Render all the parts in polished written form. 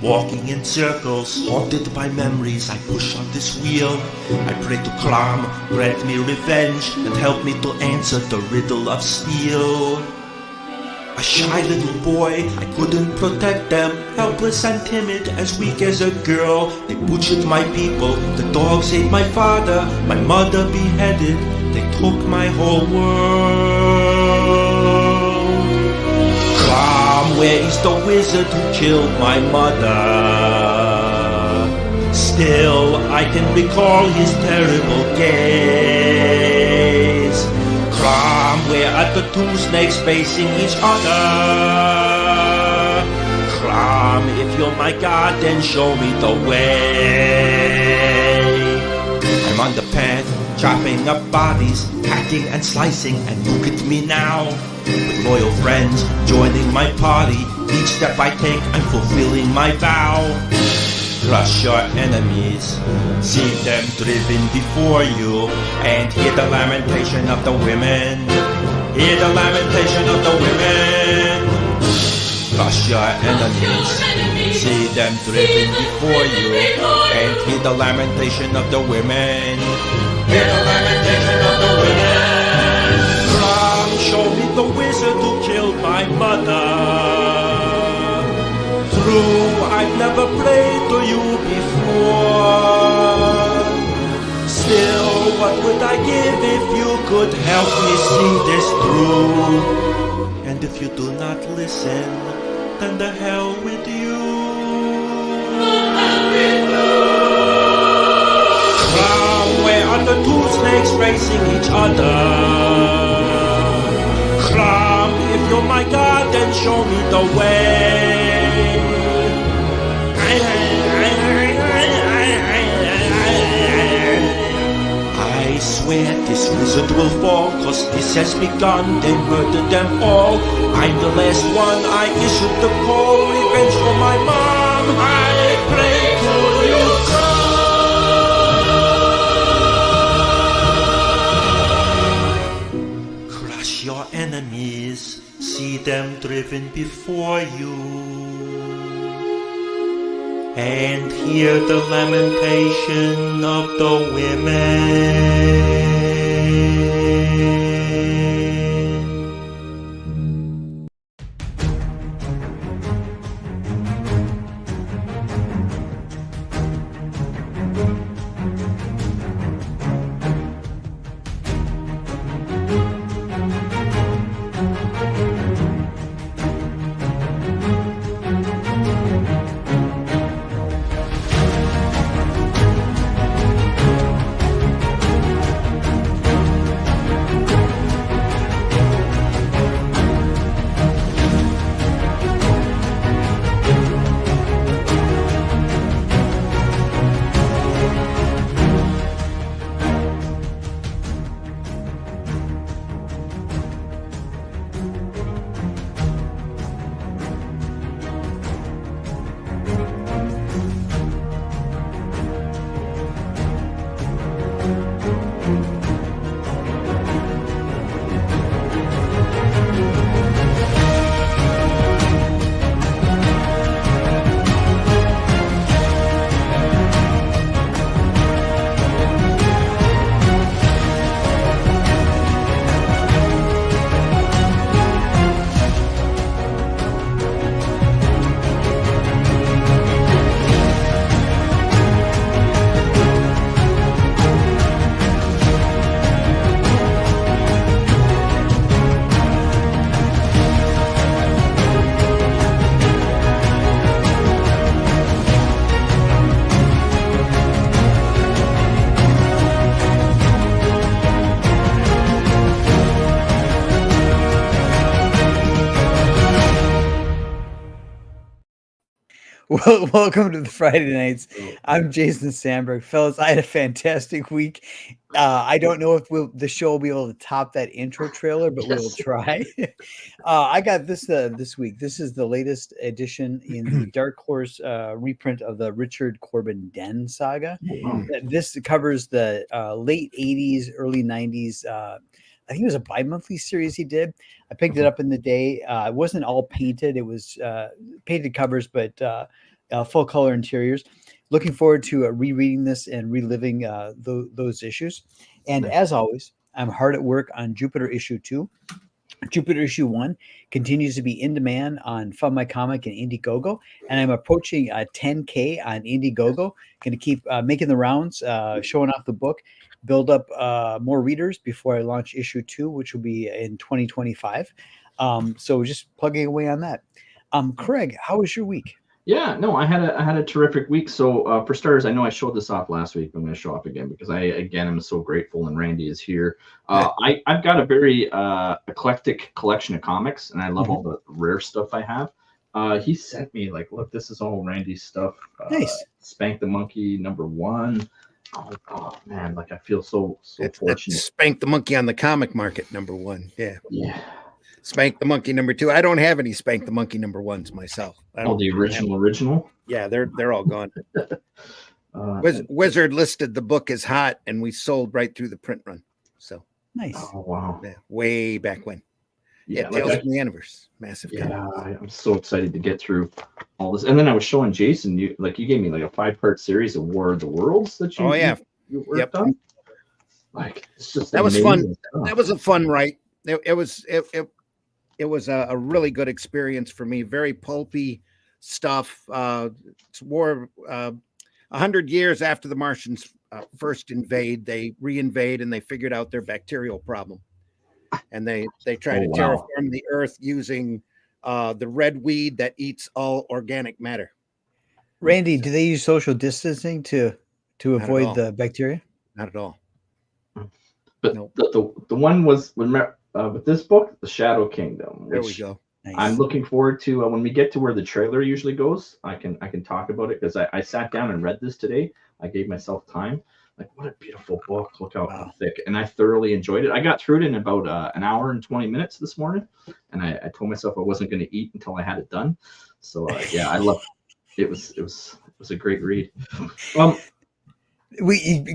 walking in circles, haunted by memories. I push on this wheel. I pray to Crom, grant me revenge, and help me to answer the riddle of steel. A shy little boy, I couldn't protect them, helpless and timid, as weak as a girl. They butchered my people, the dogs ate my father, my mother beheaded, they took my whole world. Crom, where is the wizard who killed my mother? Still, I can recall his terrible gaze. Crom, where are the two snakes facing each other? Crom, if you're my god, then show me the way. I'm on the path, chopping up bodies, hacking and slicing, and look at me now. With loyal friends joining my party, each step I take, I'm fulfilling my vow. Crush your enemies, see them driven before you, and hear the lamentation of the women. Hear the lamentation of the women. Crush your enemies, see them driven before you, and hear the lamentation of the women. Hear the lamentation of the women. Crom, show me the wizard who killed my mother. True, I've never prayed to you before. Still, what would I give if you could help me see this through? And if you do not listen, then the hell with you. Crom, where are the two snakes racing each other? Crom, if you're my god, then show me the way. I swear this wizard will fall, cause this has begun, they murdered them all. I'm the last one, I issued the call, revenge for my mom, I pray to you. Crush your enemies, see them driven before you, and hear the lamentation of the women. Well, welcome to the Friday Nights. I'm Jason Sandberg. Fellas, I had a fantastic week. I don't know if the show will be able to top that intro trailer, but we'll try. I got this this week. This is the latest edition in the Dark Horse reprint of the Richard Corbin Den saga. This covers the late 80s, early 90s. I think it was a bi-monthly series he did. I picked it up in the day. It wasn't all painted. It was painted covers, but full color interiors. Looking forward to rereading this and reliving those issues. And as always, I'm hard at work on Jupiter issue 2. Jupiter issue 1 continues to be in demand on Fund My Comic and Indiegogo, and I'm approaching 10K on Indiegogo. Going to keep making the rounds, showing off the book, build up more readers before I launch issue 2, which will be in 2025. So just plugging away on that. Craig, how was your week? Yeah, no, I had a terrific week. So for starters, I know I showed this off last week. I'm going to show off again because I am so grateful, and Randy is here. I've got a very eclectic collection of comics, and I love all the rare stuff I have. He sent me like, look, this is all Randy's stuff. Nice. Spank the Monkey #1. Oh man, like I feel so fortunate. Spank the Monkey on the comic market #1. Yeah. Spank the Monkey #2. I don't have any Spank the Monkey #1s myself. The original. Yeah, they're all gone. Wizard listed the book as hot, and we sold right through the print run. So nice. Oh wow. Yeah, way back when. Yeah, Tales from the Universe. Massive. Yeah, I'm so excited to get through all this. And then I was showing Jason, you gave me like a 5-part series of War of the Worlds that you you worked on. Like it's just that was fun. Stuff. That was a fun write. It was a really good experience for me. Very pulpy stuff. It's war 100 years after the Martians first invade. They reinvade and they figured out their bacterial problem. And they try to terraform the Earth using the red weed that eats all organic matter. Randy, do they use social distancing to avoid the bacteria? Not at all. But nope. the one was with this book, The Shadow Kingdom. There we go. Nice. I'm looking forward to when we get to where the trailer usually goes. I can talk about it because I sat down and read this today. I gave myself time. Like, what a beautiful book. Look how thick. And I thoroughly enjoyed it. I got through it in about an hour and 20 minutes this morning. And I told myself I wasn't going to eat until I had it done. So, yeah, I loved it. It was a great read.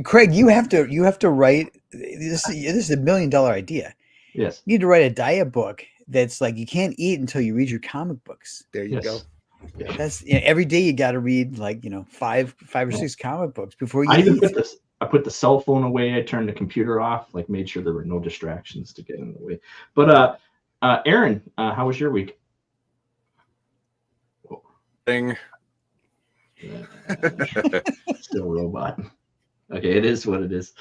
Craig, you have to write this. This is $1 million idea. Yes. You need to write a diet book that's like you can't eat until you read your comic books. There you go. Yeah. That's every day you got to read like 5 or 6 comic books before you eat. I put the cell phone away. I turned the computer off. Like made sure there were no distractions to get in the way. But Aaron, how was your week? Thing. Still a robot. Okay, it is what it is.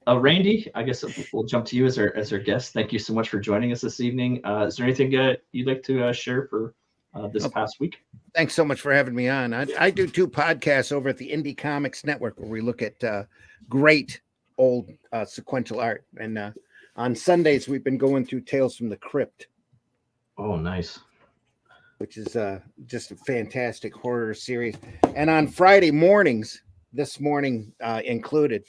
Randy, I guess we'll jump to you as our guest. Thank you so much for joining us this evening. Is there anything you'd like to share for this past week? Thanks so much for having me on. I do 2 podcasts over at the Indie Comics Network where we look at great old sequential art. And on Sundays, we've been going through Tales from the Crypt. Oh, nice. Which is just a fantastic horror series. And on Friday mornings, this morning included,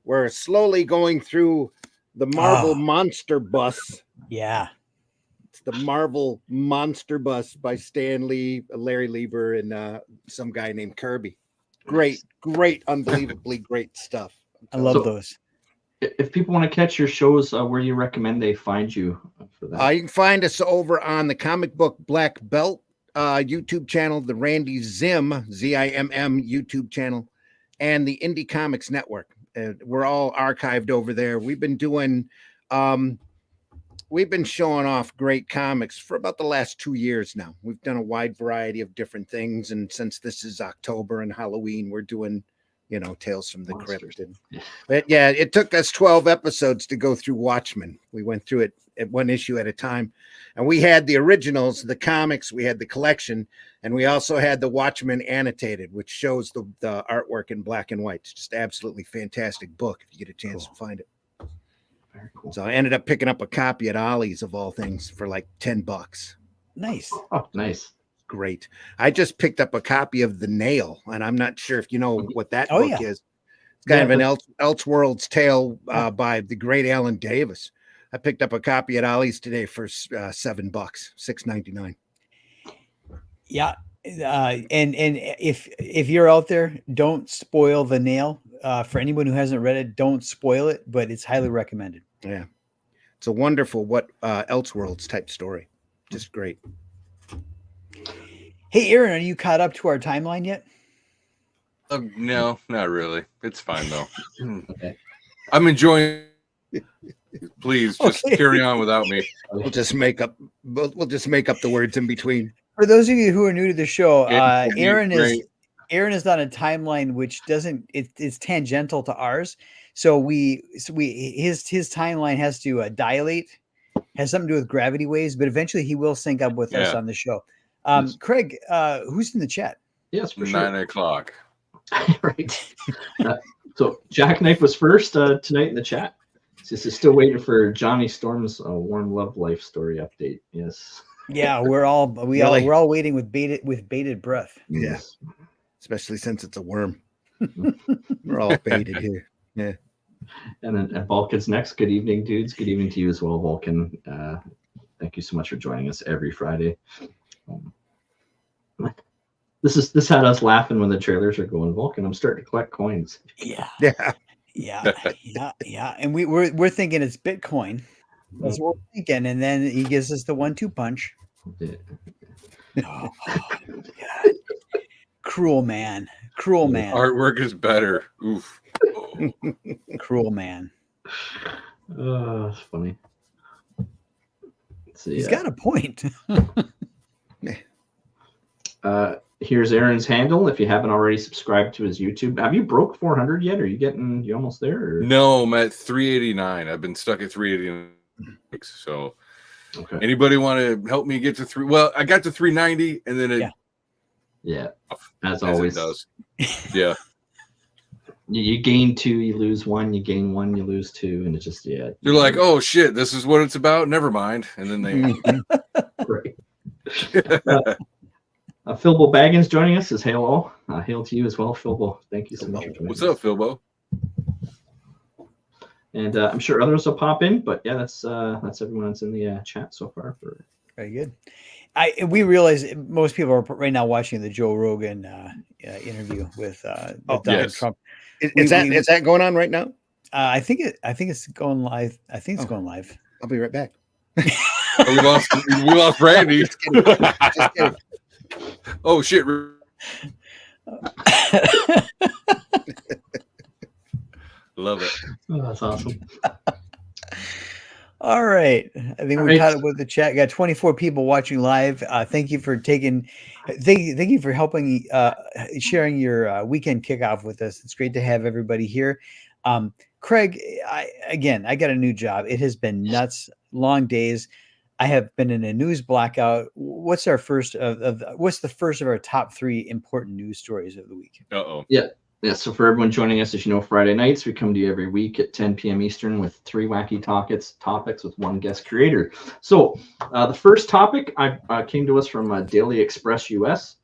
we're slowly going through the Marvel Monster Bus. Yeah. It's the Marvel Monster Bus by Stan Lee, Larry Lieber, and some guy named Kirby. Great, unbelievably great stuff. I love those. If people want to catch your shows, where do you recommend they find you for that? You can find us over on the Comic Book Black Belt YouTube channel, the Randy Zimm, Z-I-M-M YouTube channel, and the Indie Comics Network. We're all archived over there. We've been doing, we've been showing off great comics for about the last 2 years now. We've done a wide variety of different things. And since this is October and Halloween, we're doing, Tales from the Crypt. But yeah, it took us 12 episodes to go through Watchmen. We went through it at one issue at a time. And we had the originals, the comics, we had the collection, and we also had the Watchmen annotated, which shows the artwork in black and white. It's just absolutely fantastic book if you get a chance to find it. Very cool. So I ended up picking up a copy at Ollie's of all things for like $10. Nice. Oh, nice. Great. I just picked up a copy of The Nail, and I'm not sure if you know what that book is. It's kind of an Elseworlds tale by the great Alan Davis. I picked up a copy at Ollie's today for $7, $6.99. Yeah, and if you're out there, don't spoil The Nail. For anyone who hasn't read it, don't spoil it, but it's highly recommended. Yeah, it's a wonderful Elseworlds type story. Just great. Hey, Aaron, are you caught up to our timeline yet? No, not really. It's fine though. Okay. I'm enjoying. Please just Okay. carry on without me. We'll just make up the words in between. For those of you who are new to the show, It's Aaron great. is on a timeline which doesn't it's tangential to ours. So his timeline has to dilate, has something to do with gravity waves, but eventually he will sync up with us Yeah. on the show. Yes. Craig, who's in the chat? Yes, for 9 sure. o'clock. Right. So Jackknife was first tonight in the chat. This is still waiting for Johnny Storm's warm love life story update. Yes. Yeah, we're all waiting with bated breath. Yeah, Yes. especially since it's a worm. We're all baited here. Yeah. And then Vulcan's next. Good evening, dudes. Good evening to you as well, Vulcan. Thank you so much for joining us every Friday. This had us laughing when the trailers are going. Vulcan, I'm starting to collect coins. Yeah, Yeah. yeah. And we're thinking it's Bitcoin. That's what we're thinking. And then he gives us the 1-2 punch. Yeah. Oh, God. Cruel man. Artwork is better. Oof. Cruel man. Oh, it's funny. Let's see. He's got a point. Here's Aaron's handle. If you haven't already subscribed to his YouTube, have you broke 400 yet? Are you almost there? Or? No, I'm at 389. I've been stuck at 389. So, Okay. anybody want to help me get to 3? Well, I got to 390, and then it. Yeah. As It always. does. Yeah. You gain 2, you lose 1. You gain 1, you lose 2, and it's just You're like, oh shit, this is what it's about. Never mind. And then they. Right. Philbo Baggins joining us says hello. Hail to you as well, Philbo. Thank you so much for joining What's us. up, Philbo? And I'm sure others will pop in, but yeah, that's everyone that's in the chat so far. Very good. We realize most people are right now watching the Joe Rogan interview with Donald yes. Trump. Is that going on right now? I think it's going live. I think it's going live. I'll be right back. We lost Randy. Just kidding. Oh shit. Love it. Oh, that's awesome. All right. I think we caught up with the chat. Got 24 people watching live. Thank you for thank you for helping sharing your weekend kickoff with us. It's great to have everybody here. Craig, I got a new job. It has been nuts, long days. I have been in a news blackout. What's the first of our top 3 important news stories of the week? Uh-oh. Yeah, so for everyone joining us, as you know, Friday nights, we come to you every week at 10 p.m. Eastern with 3 wacky topics with 1 guest creator. So the first topic came to us from Daily Express US.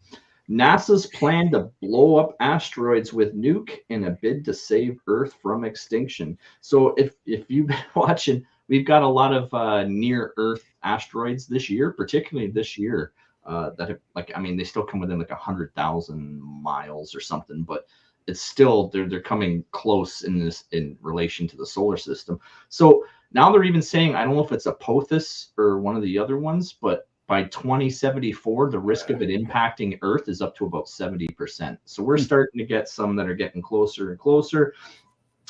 NASA's plan to blow up asteroids with nuke in a bid to save Earth from extinction. So if you've been watching, we've got a lot of near-Earth asteroids this year, particularly this year, that have, they still come within 100,000 miles or something, but it's still they're coming close in relation to the solar system. So now they're even saying, I don't know if it's Apophis or one of the other ones, but by 2074, the risk of it impacting Earth is up to about 70%. So we're starting to get some that are getting closer and closer.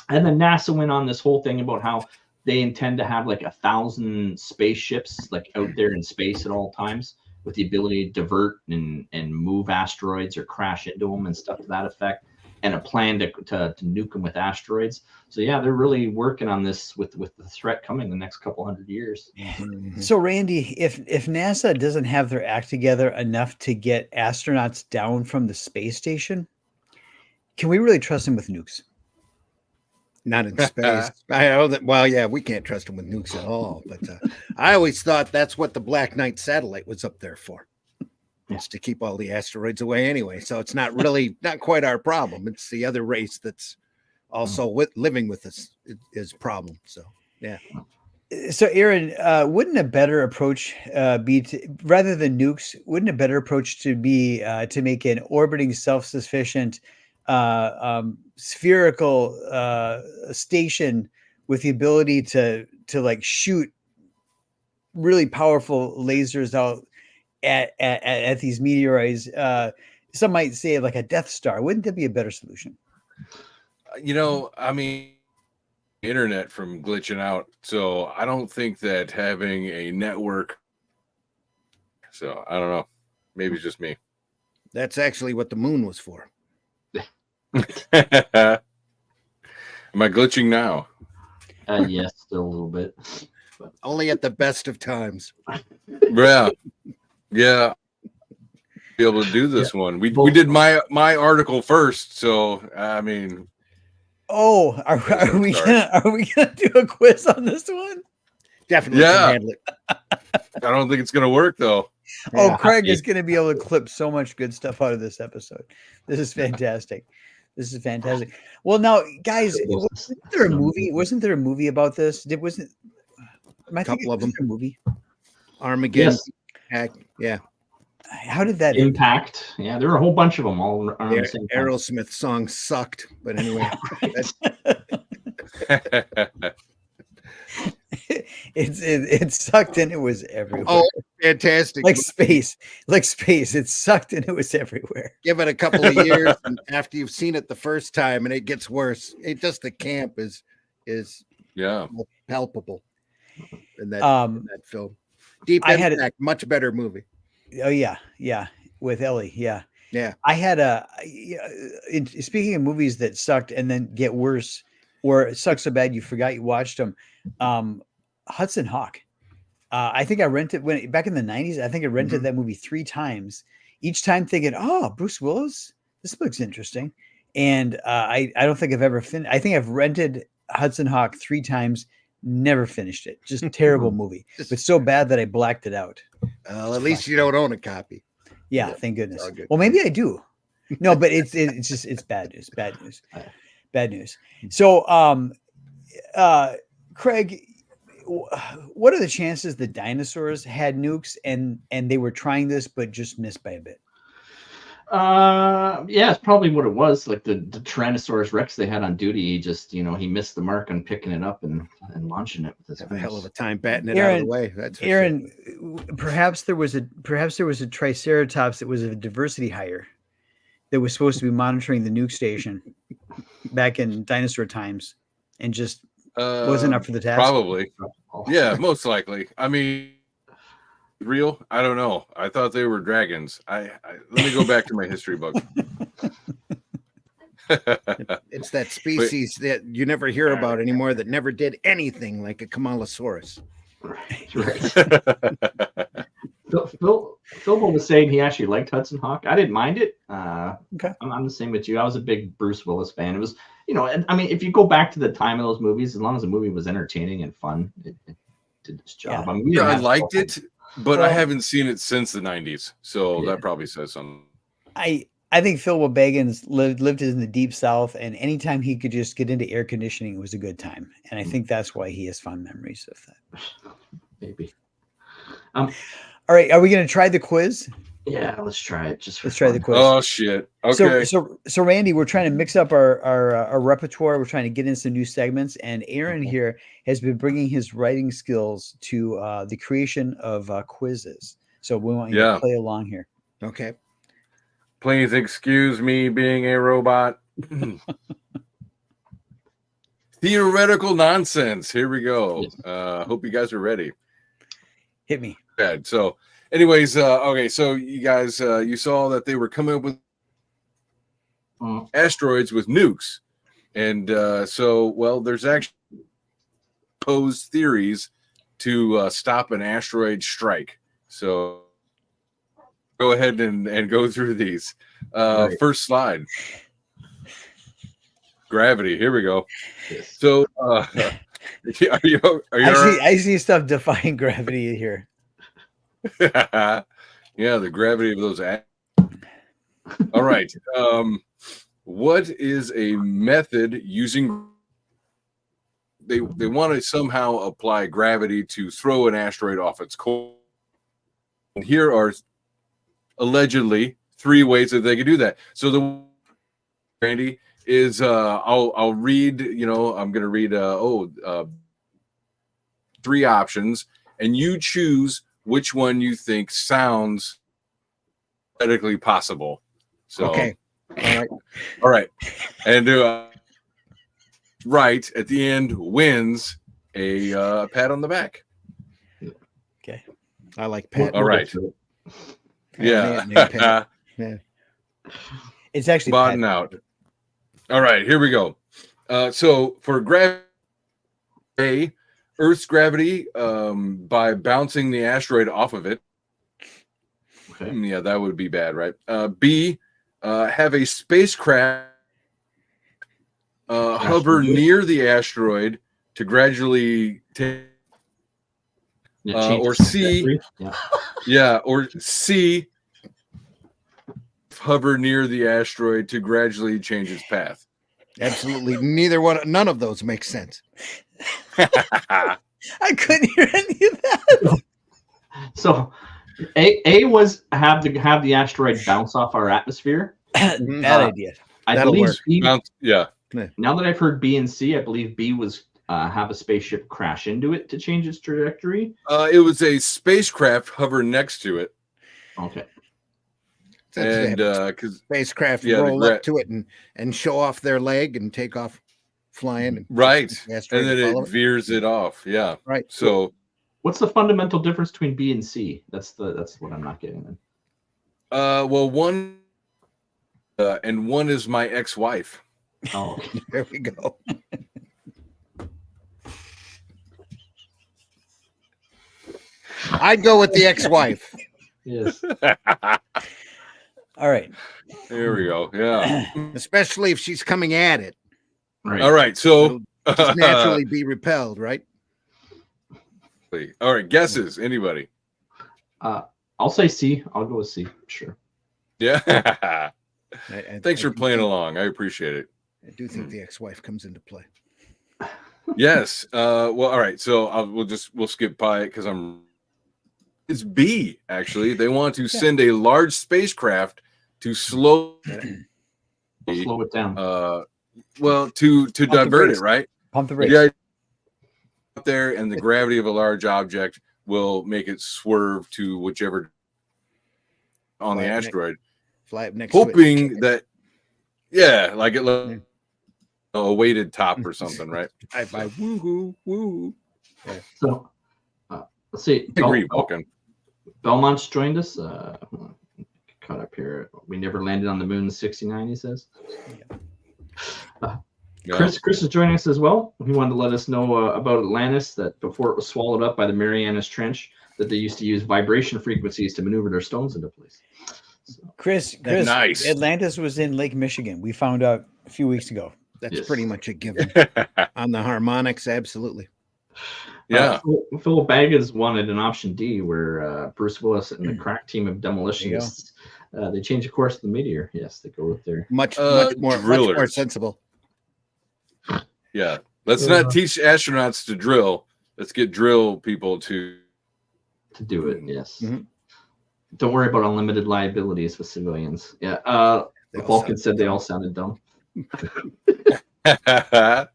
And then NASA went on this whole thing about how they intend to have 1,000 spaceships out there in space at all times, with the ability to divert and move asteroids or crash into them and stuff to that effect, and a plan to nuke them with asteroids. So yeah, they're really working on this with the threat coming the next couple 100 years. So Randy, if NASA doesn't have their act together enough to get astronauts down from the space station, can we really trust them with nukes? Not in space. I know that. Well, yeah, we can't trust them with nukes at all. But I always thought that's what the Black Knight satellite was up there for. It's to keep all the asteroids away anyway. So it's not quite our problem. It's the other race that's also living with us is problem. So, yeah. So Aaron, wouldn't a better approach be to, rather than nukes, wouldn't a better approach to be to make an orbiting self-sufficient spherical station with the ability to shoot really powerful lasers out at these meteoroids. Some might say like a Death Star. Wouldn't that be a better solution? I mean, internet from glitching out, so I don't think that having a network. So I don't know. Maybe it's just me. That's actually what the moon was for. Am I glitching now? Yes, still a little bit. But Only at the best of times. Yeah. Yeah. Be able to do this one. We did my article first, so I mean. Oh, are we gonna do a quiz on this one? Definitely Yeah. can handle it. I don't think it's gonna work though. Oh, Craig is going to be able to clip so much good stuff out of this episode. This is fantastic. This is fantastic. Well, now, guys, wasn't there a movie? Wasn't there a movie about this? Wasn't A couple of them. A movie? Armageddon. Yes. Yeah. How did that end? Impact. Yeah, there were a whole bunch of them all around the same time. Aerosmith song sucked, but anyway. It sucked and it was everywhere. Oh, fantastic. like space. It sucked and it was everywhere. Give it a couple of years and after you've seen it the first time and it gets worse. It just the camp is Yeah. palpable in that film. Deep Impact, much better movie. Oh yeah, with Ellie, yeah. I had speaking of movies that sucked and then get worse, or it sucks so bad you forgot you watched them. Hudson Hawk. I think I rented back in the 90s. I think I rented that movie 3 times. Each time thinking, "Oh, Bruce Willis, this looks interesting." And I don't think I've ever finished. I think I've rented Hudson Hawk 3 times. Never finished it. Just a terrible movie, but so bad that I blacked it out. At least you don't own a copy. Yeah, thank goodness. Well, maybe I do. No, but it's bad news. Bad news. So, Craig, what are the chances the dinosaurs had nukes and they were trying this but just missed by a bit? Yeah, it's probably what it was. Like the Tyrannosaurus Rex they had on duty, he just, he missed the mark on picking it up and launching it with his a hell of a time batting it out of the way. That's Aaron, perhaps there was a Triceratops that was a diversity hire that was supposed to be monitoring the nuke station back in dinosaur times and just wasn't up for the task. Probably. Yeah, most likely. I mean, real? I don't know. I thought they were dragons. Let me go back to my history book. It's that species that you never hear about anymore that never did anything, like a Kamalosaurus. Right. Phil was saying he actually liked Hudson Hawk. I didn't mind it. Okay. I'm the same with you. I was a big Bruce Willis fan. It was, I mean, if you go back to the time of those movies, as long as the movie was entertaining and fun, it did its job. Yeah. I mean, I liked it, but I haven't seen it since the 90s. So that probably says something. I think Phil Baggins lived in the deep South, and anytime he could just get into air conditioning, it was a good time. And I think that's why he has fond memories of that. Maybe. All right, are we going to try the quiz? Yeah, let's try it. Let's try the quiz. Oh shit! Okay. So Randy, we're trying to mix up our repertoire. We're trying to get in some new segments, and Aaron here has been bringing his writing skills to the creation of quizzes. So we want you to play along here. Okay. Please excuse me being a robot. Theoretical nonsense. Here we go. Hope you guys are ready. Hit me. Bad. So, anyways, okay. So you guys, you saw that they were coming up with asteroids with nukes, and there's actually posed theories to stop an asteroid strike. So go ahead and go through these. Right. First slide. Gravity. Here we go. Yes. So, I see stuff defying gravity here. Yeah, the gravity of those. All right. What is a method using? They want to somehow apply gravity to throw an asteroid off its course. And here are allegedly 3 ways that they could do that. So the Randy is I'll read. I'm going to read 3 options, and you choose which one you think sounds theoretically possible. So, Okay. All right. And right at the end wins a pat on the back. Okay. I like Pat. All right. Yeah. Yeah. It's actually Bottom out. All right, here we go. So for gravity, Earth's gravity by bouncing the asteroid off of it. Okay. Yeah, that would be bad, right? B, have a spacecraft hover near the asteroid to gradually take. Or C, or C, hover near the asteroid to gradually change its path. Absolutely, none of those make sense. I couldn't hear any of that. So, A was have the asteroid bounce off our atmosphere. Bad idea. I believe B, yeah. Now that I've heard B and C, I believe B was have a spaceship crash into it to change its trajectory. It was a spacecraft hover next to it. Okay. And because spacecraft roll up to it and show off their leg and take off flying. Right. And then it veers it off. Yeah. Right. So what's the fundamental difference between B and C? That's what I'm not getting then. Well, one and one is my ex-wife. Oh, there we go. I'd go with the ex-wife. Yes. All right. There we go. Yeah. Especially if she's coming at it. Right. All right. So just naturally be repelled, right? All right. Guesses. Anybody? I'll say C. I'll go with C. Sure. Yeah. Thanks for playing along. I appreciate it. I do think the ex-wife comes into play. Yes. Well, all right. So we'll skip by it because it's B, actually. They want to send a large spacecraft to slow it down. Well, to divert it, right? Pump the brakes. Yeah. Up there, and the gravity of a large object will make it swerve to whichever on the asteroid. Fly up next hoping that, like it a weighted top or something, right? Woo. Yeah. So let's see. Belmont's joined us. Caught up here. We never landed on the moon in '69, he says. Chris is joining us as well. He wanted to let us know about Atlantis, that before it was swallowed up by the Marianas Trench, that they used to use vibration frequencies to maneuver their stones into place. So, Chris, nice. Atlantis was in Lake Michigan. We found out a few weeks ago. That's pretty much a given. On the harmonics, absolutely. Yeah. Phil Baggins wanted an option D, where Bruce Willis and the crack team of demolitionists they change the course of the meteor. Yes, they go with their much more sensible. Yeah. Let's not teach astronauts to drill. Let's get drill people to do it. Yes. Mm-hmm. Don't worry about unlimited liabilities with civilians. Yeah. Vulcan said they all sounded dumb.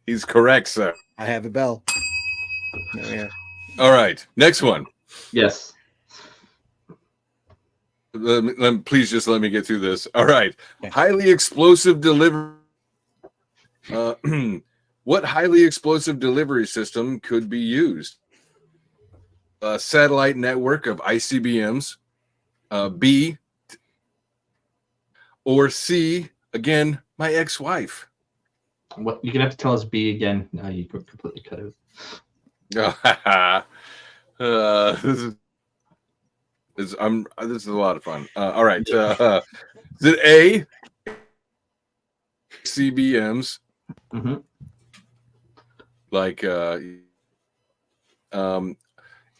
He's correct, sir. I have a bell. Yeah. All right. Next one. Yes. Please just let me get through this. All right. Okay. Highly explosive delivery. What highly explosive delivery system could be used? A satellite network of ICBMs. B. Or C. Again, my ex-wife. What you're gonna have to tell us B again. Now you completely cut out. This is a lot of fun. All right. Is it A? CBMs. Mm-hmm. Like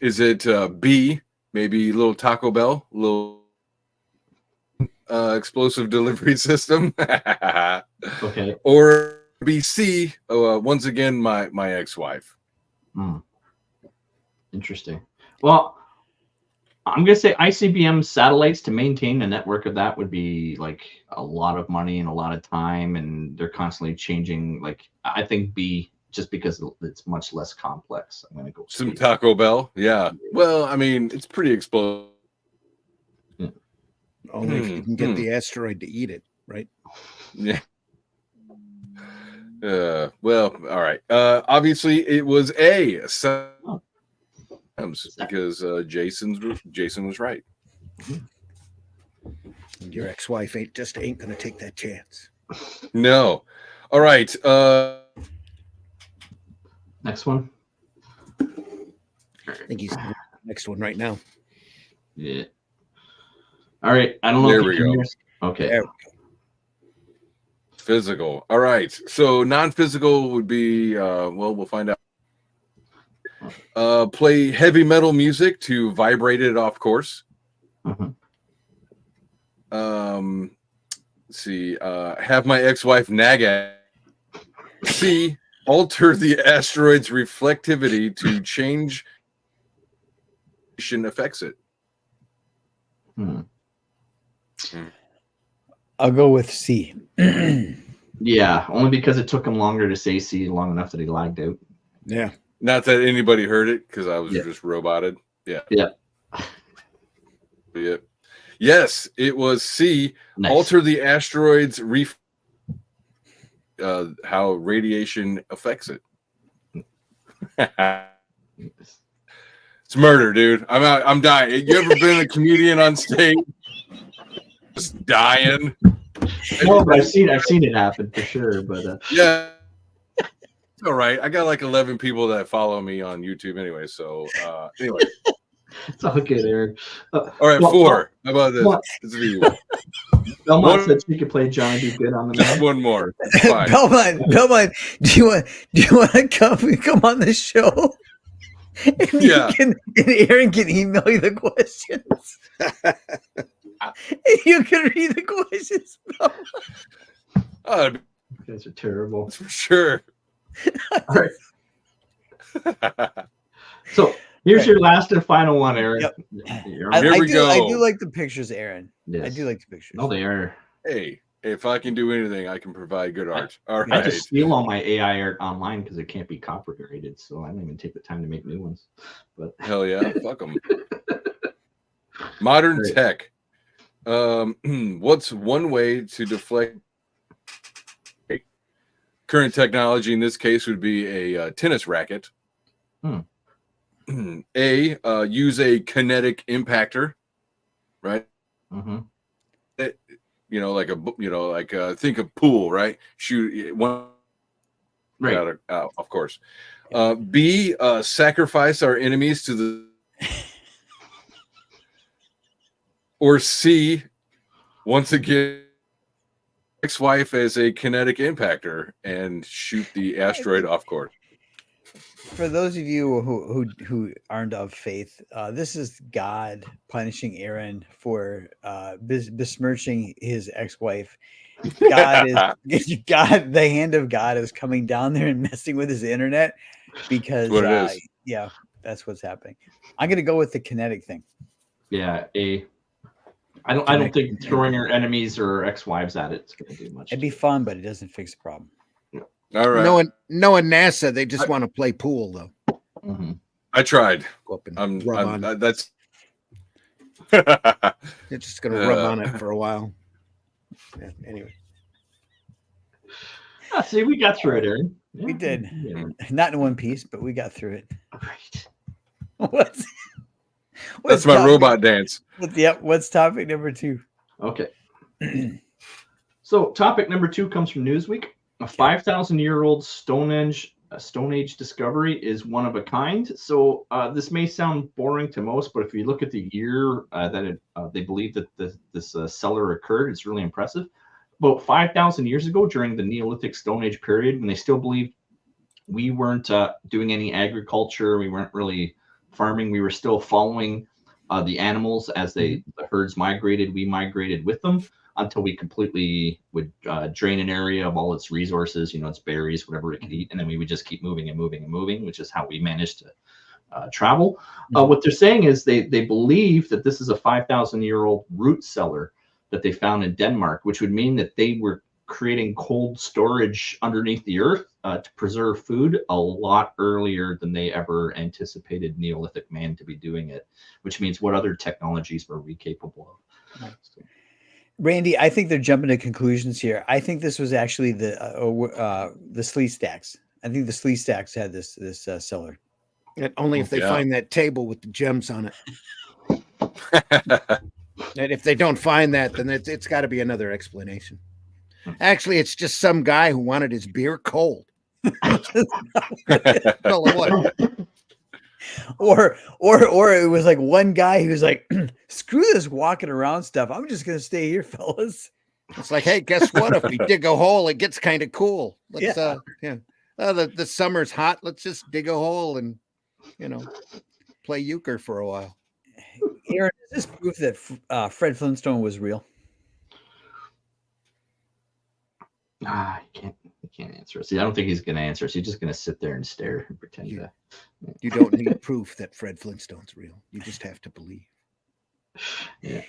is it B? Maybe little Taco Bell, little explosive delivery system. Okay. Or BC, once again, my ex-wife. Interesting. Well, I'm gonna say ICBM satellites, to maintain a network of that would be like a lot of money and a lot of time, and they're constantly changing. Like, I think B, just because it's much less complex. I'm going to go Some sweet. Taco Bell. Yeah. Well, I mean, it's pretty explosive. Only if you can get the asteroid to eat it, right? Yeah. Well, all right. Obviously, it was because Jason was right. And your ex-wife ain't going to take that chance. No. All right. Next one. I think he's the next one right now. Yeah. All right. I don't know. There if we you can go. hear us. Okay. There we Physical. All right. So non-physical would be we'll find out. Play heavy metal music to vibrate it off course. Mhm. Let's see. Have my ex-wife nag at. C. Alter the asteroid's reflectivity to change affects it. I'll go with C. Yeah, only because it took him longer to say C long enough that he lagged out. Yeah. Not that anybody heard it because I was Yeah. just roboted. Yeah. Yeah. Yeah. Yes, it was C. Nice. Alter the asteroid's how radiation affects it. It's murder, dude. I'm dying. You ever been a comedian on stage just dying? No, but I've seen it happen for sure. But Yeah. It's all right. I got like 11 people that follow me on YouTube anyway. So anyway. it's all good, Eric. All right, well, 4. How about this? well, This is you. Belmont said she could play Johnny Be Good on the Just man. one more. Fine. Belmont, do you want to come on the show? And Yeah. and Aaron can email you the questions. And you can read the questions. Oh, You guys are terrible. for sure. All right. So here's your last and final one, Aaron. Yep. You're I, on- Here I we do. go. I do like the pictures, Aaron. I Yes. do like the pictures. No, they are. Hey, if I can do anything, I can provide good art. All I right. just steal all my AI art online because it can't be copyrighted, so I don't even take the time to make new ones. But Hell yeah. Fuck them. Modern Great. tech. What's one way to deflect? Current technology in this case would be a tennis racket. A, use a kinetic impactor, right? Mhm. Think of pool, right? Shoot one, Right. of course. B, sacrifice our enemies to the, or C, once again, ex-wife as a kinetic impactor and shoot the asteroid off course. For those of you who aren't of faith, this is God punishing Aaron for besmirching his ex-wife. God the hand of God is coming down there and messing with his internet because That's what it is. Yeah, that's what's happening. I'm gonna go with the kinetic thing. Yeah. I don't think throwing your enemies or ex-wives at it's going to do much. It'd be fun, but it doesn't fix the problem. All right. Knowing NASA, they just want to play pool, though. Mhm. I tried. Go up and rub on. That's They're just going to rub on it for a while. Yeah, anyway. See, we got through it, Aaron. We did. Yeah. Not in one piece, but we got through it. Right. that's my robot dance. What's topic number 2? Okay. So topic number 2 comes from Newsweek. A 5,000-year-old Stone Age discovery is one of a kind. So this may sound boring to most, but if you look at the year that they believe that this cellar occurred, it's really impressive. About 5,000 years ago, during the Neolithic Stone Age period, when they still believed we weren't doing any agriculture, we weren't really farming, we were still following the animals as the herds migrated, we migrated with them until we completely would drain an area of all its resources, its berries, whatever it could eat, and then we would just keep moving and moving and moving, which is how we managed to travel. What they're saying is they believe that this is a 5,000-year-old root cellar that they found in Denmark, which would mean that they were creating cold storage underneath the earth to preserve food a lot earlier than they ever anticipated Neolithic man to be doing it, which means what other technologies were we capable of? Right. So. Randy, I think they're jumping to conclusions here. I think this was actually the Slee Stacks. I think the Slee Stacks had this cellar. And only if they find that table with the gems on it. And if they don't find that, then it's got to be another explanation. Actually, it's just some guy who wanted his beer cold. Or it was like one guy who was like, screw this walking around stuff. I'm just gonna stay here, fellas. It's like, hey, guess what? If we dig a hole, it gets kind of cool. Let's the summer's hot. Let's just dig a hole and play euchre for a while. Aaron, is this proof that Fred Flintstone was real? I can't answer it. See, I don't think he's going to answer us. He's just going to sit there and stare and pretend that. You don't need proof that Fred Flintstone's real. You just have to believe. Yeah.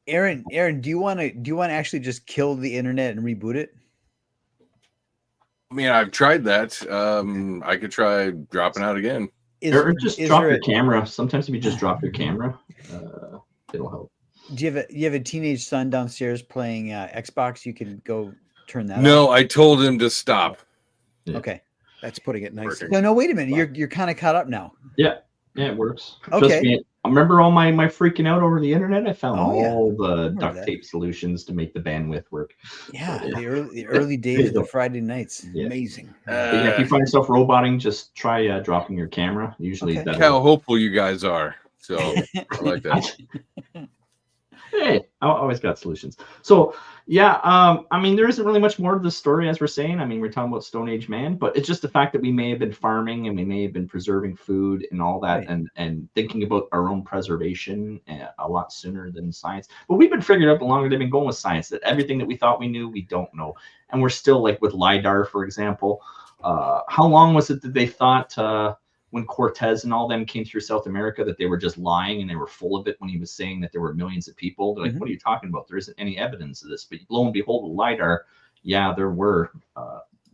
Aaron, do you want to actually just kill the internet and reboot it? I mean, I've tried that. I could try dropping out again. Or just drop your camera. Sometimes if you just drop your camera, it'll help. Do you have a teenage son downstairs playing Xbox? You can go turn that No, off. I told him to stop. Yeah. Okay. That's putting it nicer. No, wait a minute. You're kind of caught up now. Yeah, it works. Okay. Trust me, I remember all my freaking out over the internet. I found all the remember duct tape solutions to make the bandwidth work. Yeah, so, the early days of the Friday nights. Yeah. Amazing. If you find yourself roboting, just try dropping your camera. Usually, Okay. Look how hopeful you guys are. So I like that. Hey, I always got solutions. So yeah, I mean, there isn't really much more to the story as we're saying. I mean, we're talking about Stone Age man, but it's just the fact that we may have been farming and we may have been preserving food and all that, Right. and thinking about our own preservation a lot sooner than science. But we've been figuring out the longer they've been going with science that everything that we thought we knew, we don't know, and we're still like with LiDAR, for example. How long was it that they thought? When Cortez and all them came through South America, that they were just lying and they were full of it when he was saying that there were millions of people. They're like, what are you talking about? There isn't any evidence of this. But lo and behold, with LiDAR, yeah, there were.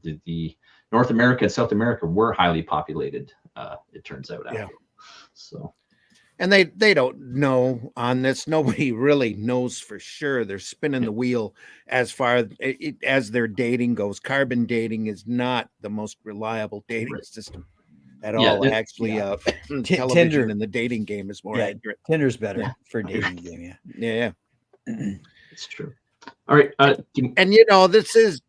The North America and South America were highly populated, it turns out. Yeah. So. And they don't know on this. Nobody really knows for sure. They're spinning the wheel as far as their dating goes. Carbon dating is not the most reliable dating system at all. Actually, television Tinder in the dating game is more accurate. Tinder's better for a dating game. Yeah. It's true. All right. And this is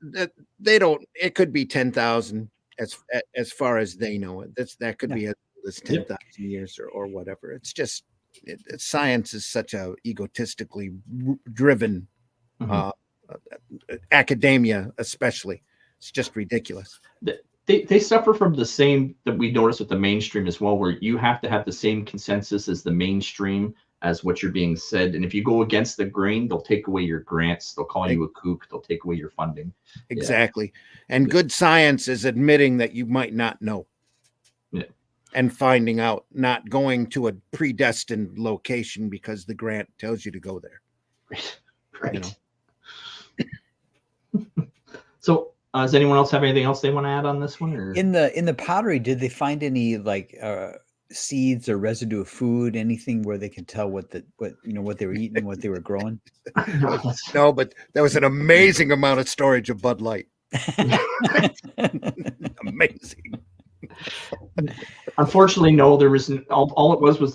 they don't. It could be 10,000 as far as they know it. That could be as 10,000 years or whatever. It's just science is such a egotistically driven academia, especially. It's just ridiculous. They suffer from the same that we notice with the mainstream as well, where you have to have the same consensus as the mainstream as what you're being said. And if you go against the grain, they'll take away your grants. They'll call you a kook. They'll take away your funding. Exactly. Yeah. And good science is admitting that you might not know. Yeah. And finding out, not going to a predestined location because the grant tells you to go there. Right. So does anyone else have anything else they want to add on this one? Or? In the pottery, did they find any seeds or residue of food, anything where they can tell what they were eating, what they were growing? No, but there was an amazing amount of storage of Bud Light. Amazing. Unfortunately, no, there wasn't. All it was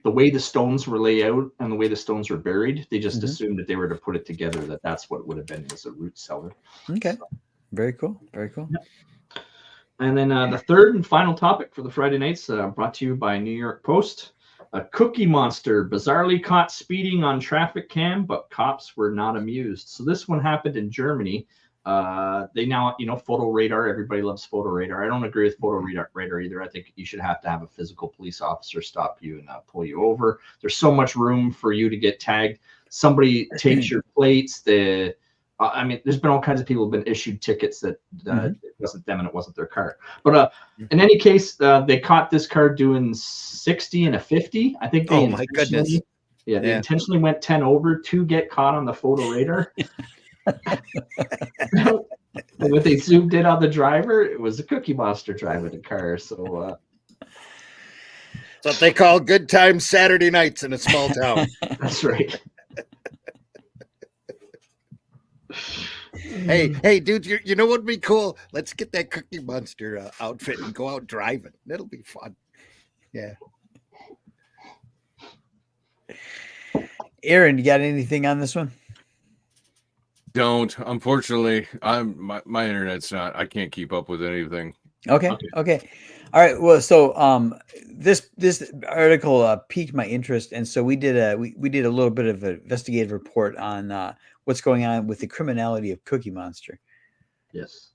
the way the stones were laid out and the way the stones were buried. They just assumed that they were to put it together, that's what it would have been, was a root cellar. Okay. So. Very cool. Very cool. Yep. And then the third and final topic for the Friday nights, brought to you by New York Post. A cookie monster bizarrely caught speeding on traffic cam, but cops were not amused. So this one happened in Germany. They now, photo radar. Everybody loves photo radar. I don't agree with photo radar either. I think you should have to have a physical police officer stop you and pull you over. There's so much room for you to get tagged. Somebody takes your plates. There's been all kinds of people who've been issued tickets that it wasn't them and it wasn't their car. But in any case, they caught this car doing 60 and a 50. I think they my goodness. Yeah, they Yeah. intentionally went 10 over to get caught on the photo radar. And what they zoomed in on the driver, it was a Cookie Monster driving the car. So That's what they call good times Saturday nights in a small town. that's right. Hey, dude, you know what'd be cool? Let's get that Cookie Monster outfit and go out driving. That'll be fun. Yeah. Aaron, you got anything on this one? Don't. Unfortunately, my internet's not. I can't keep up with anything. Okay. All right. Well, so this article piqued my interest, and so we did a little bit of an investigative report on what's going on with the criminality of Cookie Monster. Yes.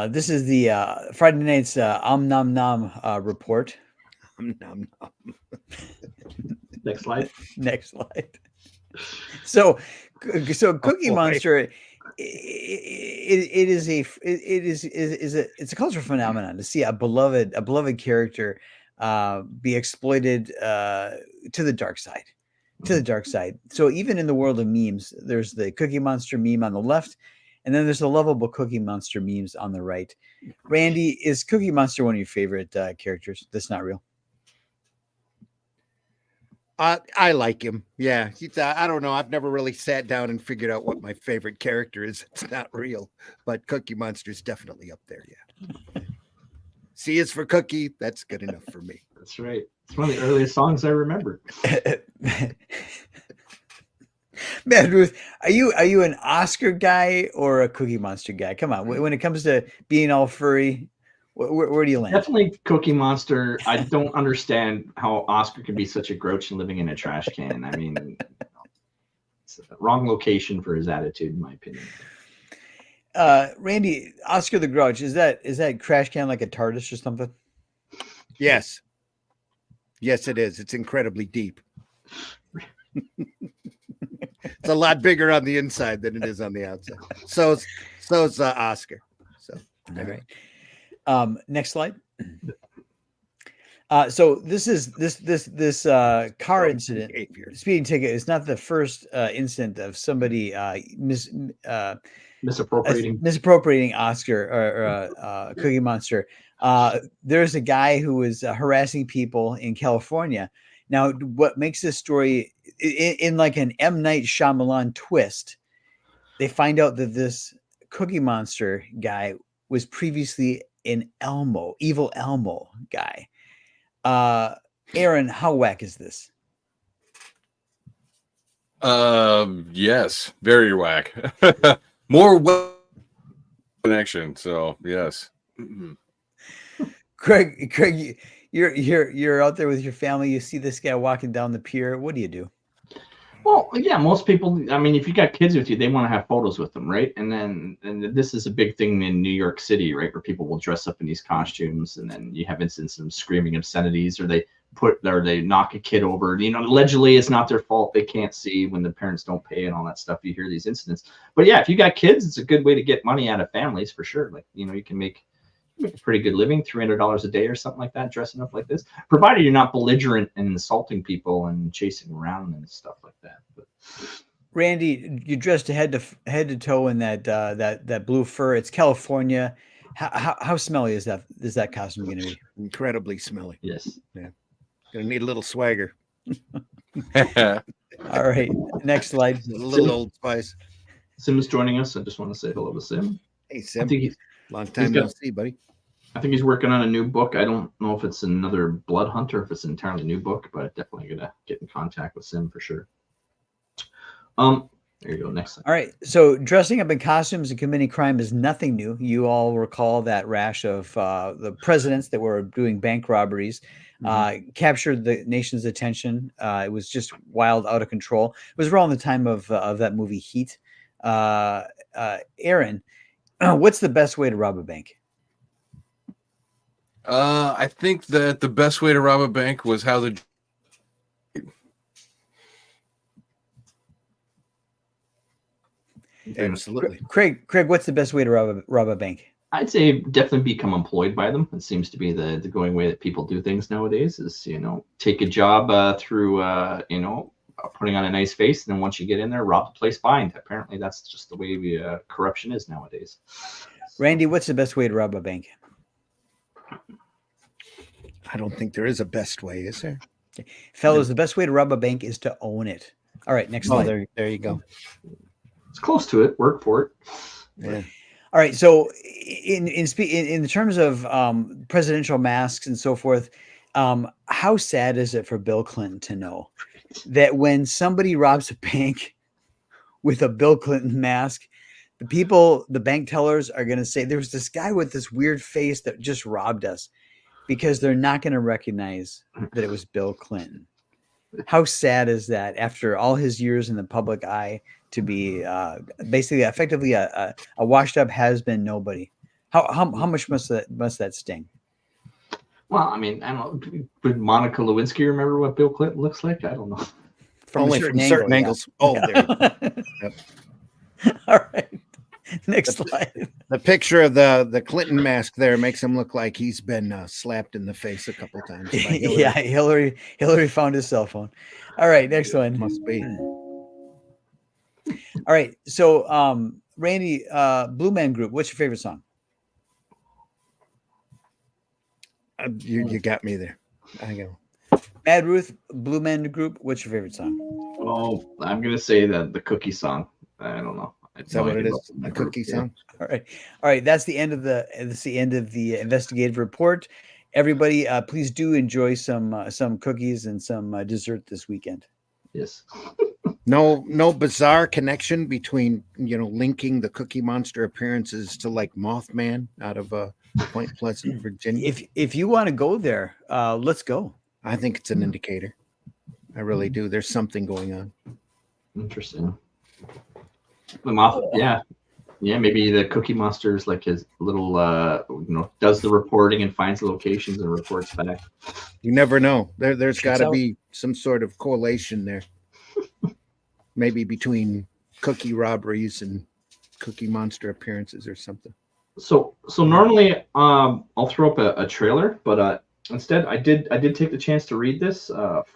This is the Friday night's Nom Nom report. Nom. Next slide. Next slide. So Cookie Monster, it's a cultural phenomenon to see a beloved character be exploited to the dark side. So even in the world of memes, there's the Cookie Monster meme on the left, and then there's the lovable Cookie Monster memes on the right. Randy, is Cookie Monster one of your favorite characters that's not real? I like him. Yeah. I don't know. I've never really sat down and figured out what my favorite character is. It's not real, but Cookie Monster's definitely up there. Yeah. C is for Cookie. That's good enough for me. That's right. It's one of the earliest songs I remember. Man, Ruth, are you an Oscar guy or a Cookie Monster guy? Come on, when it comes to being all furry, where do you land? Definitely Cookie Monster. I don't understand how Oscar can be such a grouch and living in a trash can. I mean, it's the wrong location for his attitude, in my opinion. Randy, Oscar the Grouch, is that trash can like a TARDIS or something? Yes, it is. It's incredibly deep. It's a lot bigger on the inside than it is on the outside. So is Oscar. So all right. Next slide. So this car incident, speeding ticket, is not the first incident of somebody misappropriating Oscar or Cookie Monster. There's a guy who was harassing people in California. Now, what makes this story in like an M. Night Shyamalan twist, they find out that this Cookie Monster guy was previously an evil Elmo guy. Aaron, how whack is this? Yes, very whack. More connection. So yes. Craig, you're out there with your family. You see this guy walking down the pier. What do you do? Well, yeah, most people, I mean, if you got kids with you, they want to have photos with them, right? And this is a big thing in New York City, right? Where people will dress up in these costumes, and then you have instances of screaming obscenities, or they knock a kid over. You know, allegedly it's not their fault. They can't see when the parents don't pay and all that stuff. You hear these incidents. But yeah, if you got kids, it's a good way to get money out of families for sure. Like, you know, you can make a pretty good living, $300 a day or something like that, dressing up like this, provided you're not belligerent and insulting people and chasing around and stuff like that. But Randy, you dressed head to toe in that blue fur. It's California. How smelly is that costume going to be? Incredibly smelly. Yes. Yeah. Gonna need a little swagger. All right. Next slide. A little Old Spice. Sim is joining us. I just want to say hello to Sim. Hey, Sim. Long he's time no see, buddy. I think he's working on a new book. I don't know if it's another Blood Hunter, if it's an entirely new book, but definitely gonna get in contact with Sim for sure. There you go. Next slide. All right. So dressing up in costumes and committing crime is nothing new. You all recall that rash of the presidents that were doing bank robberies, captured the nation's attention. It was just wild, out of control. It was around the time of that movie Heat. Aaron, what's the best way to rob a bank? I think that the best way to rob a bank was how the Absolutely. Craig, what's the best way to rob a bank? I'd say definitely become employed by them. It seems to be the going way that people do things nowadays. Is take a job through putting on a nice face, and then once you get in there, rob the place blind. Apparently, that's just the way corruption is nowadays. Randy, what's the best way to rob a bank? I don't think there is a best way, is there? Fellas, the best way to rob a bank is to own it. All right, next slide. There you go. It's close to it. Work for it. Yeah. All right. So in terms of presidential masks and so forth, how sad is it for Bill Clinton to know that when somebody robs a bank with a Bill Clinton mask, the bank tellers are going to say, there was this guy with this weird face that just robbed us, because they're not going to recognize that it was Bill Clinton. How sad is that after all his years in the public eye to be basically effectively a washed up has-been nobody? How much must that sting? Well, I mean, I don't know. Would Monica Lewinsky remember what Bill Clinton looks like? I don't know. Only from certain angles. Yeah. Oh, there you go. Yep. All right. Next slide. The picture of the Clinton mask there makes him look like he's been slapped in the face a couple times. Yeah, Hillary found his cell phone. All right, next one. Must be. All right, so Randy, Blue Man Group, what's your favorite song? You got me there. I go. Mad Ruth, Blue Man Group, what's your favorite song? Oh, I'm gonna say the Cookie song. I don't know. Is that what it is? The Cookie song. All right. That's the end of the investigative report. Everybody, please do enjoy some cookies and some dessert this weekend. Yes. No bizarre connection between linking the Cookie Monster appearances to like Mothman out of Point Pleasant, Virginia. If you want to go there, let's go. I think it's an indicator. I really do. There's something going on. Interesting. Yeah. Maybe the Cookie Monster is like his little, does the reporting and finds the locations and reports back. You never know. There's got to be some sort of correlation there. Maybe between cookie robberies and Cookie Monster appearances or something. So normally I'll throw up a trailer, but instead I did take the chance to read this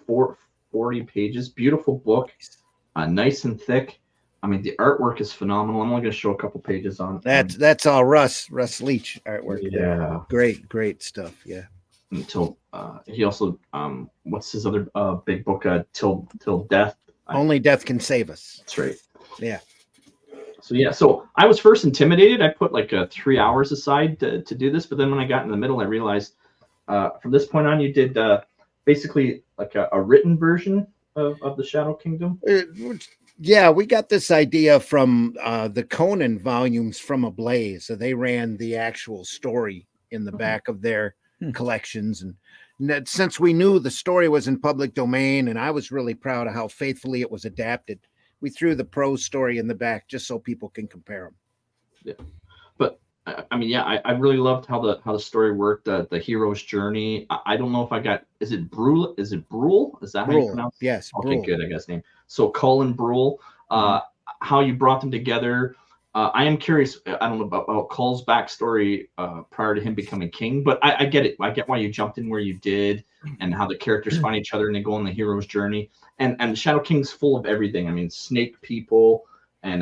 40 pages, beautiful book, nice and thick. I mean, the artwork is phenomenal. I'm only going to show a couple pages on. That's all Russ Leach artwork. Yeah, great stuff. Yeah. Until he also what's his other big book? Till Death. Only Death Can Save Us. That's right. Yeah. So I was first intimidated. I put like 3 hours aside to do this, but then when I got in the middle, I realized from this point on, you did basically like a written version of the Shadow Kingdom. Yeah, we got this idea from the Conan volumes from Ablaze. So they ran the actual story in the back of their collections. And since we knew the story was in public domain, and I was really proud of how faithfully it was adapted, we threw the prose story in the back just so people can compare them. Yeah. But I mean, yeah, I really loved how the story worked, the hero's journey. I don't know if I got, is it Brule? Is that how you pronounce it? Yes. Okay, good. I got his name. So Cullen Brule, how you brought them together. I am curious. I don't know about Cull's backstory prior to him becoming king, but I get it. I get why you jumped in where you did, and how the characters find each other and they go on the hero's journey. And the Shadow King's full of everything. I mean, snake people, and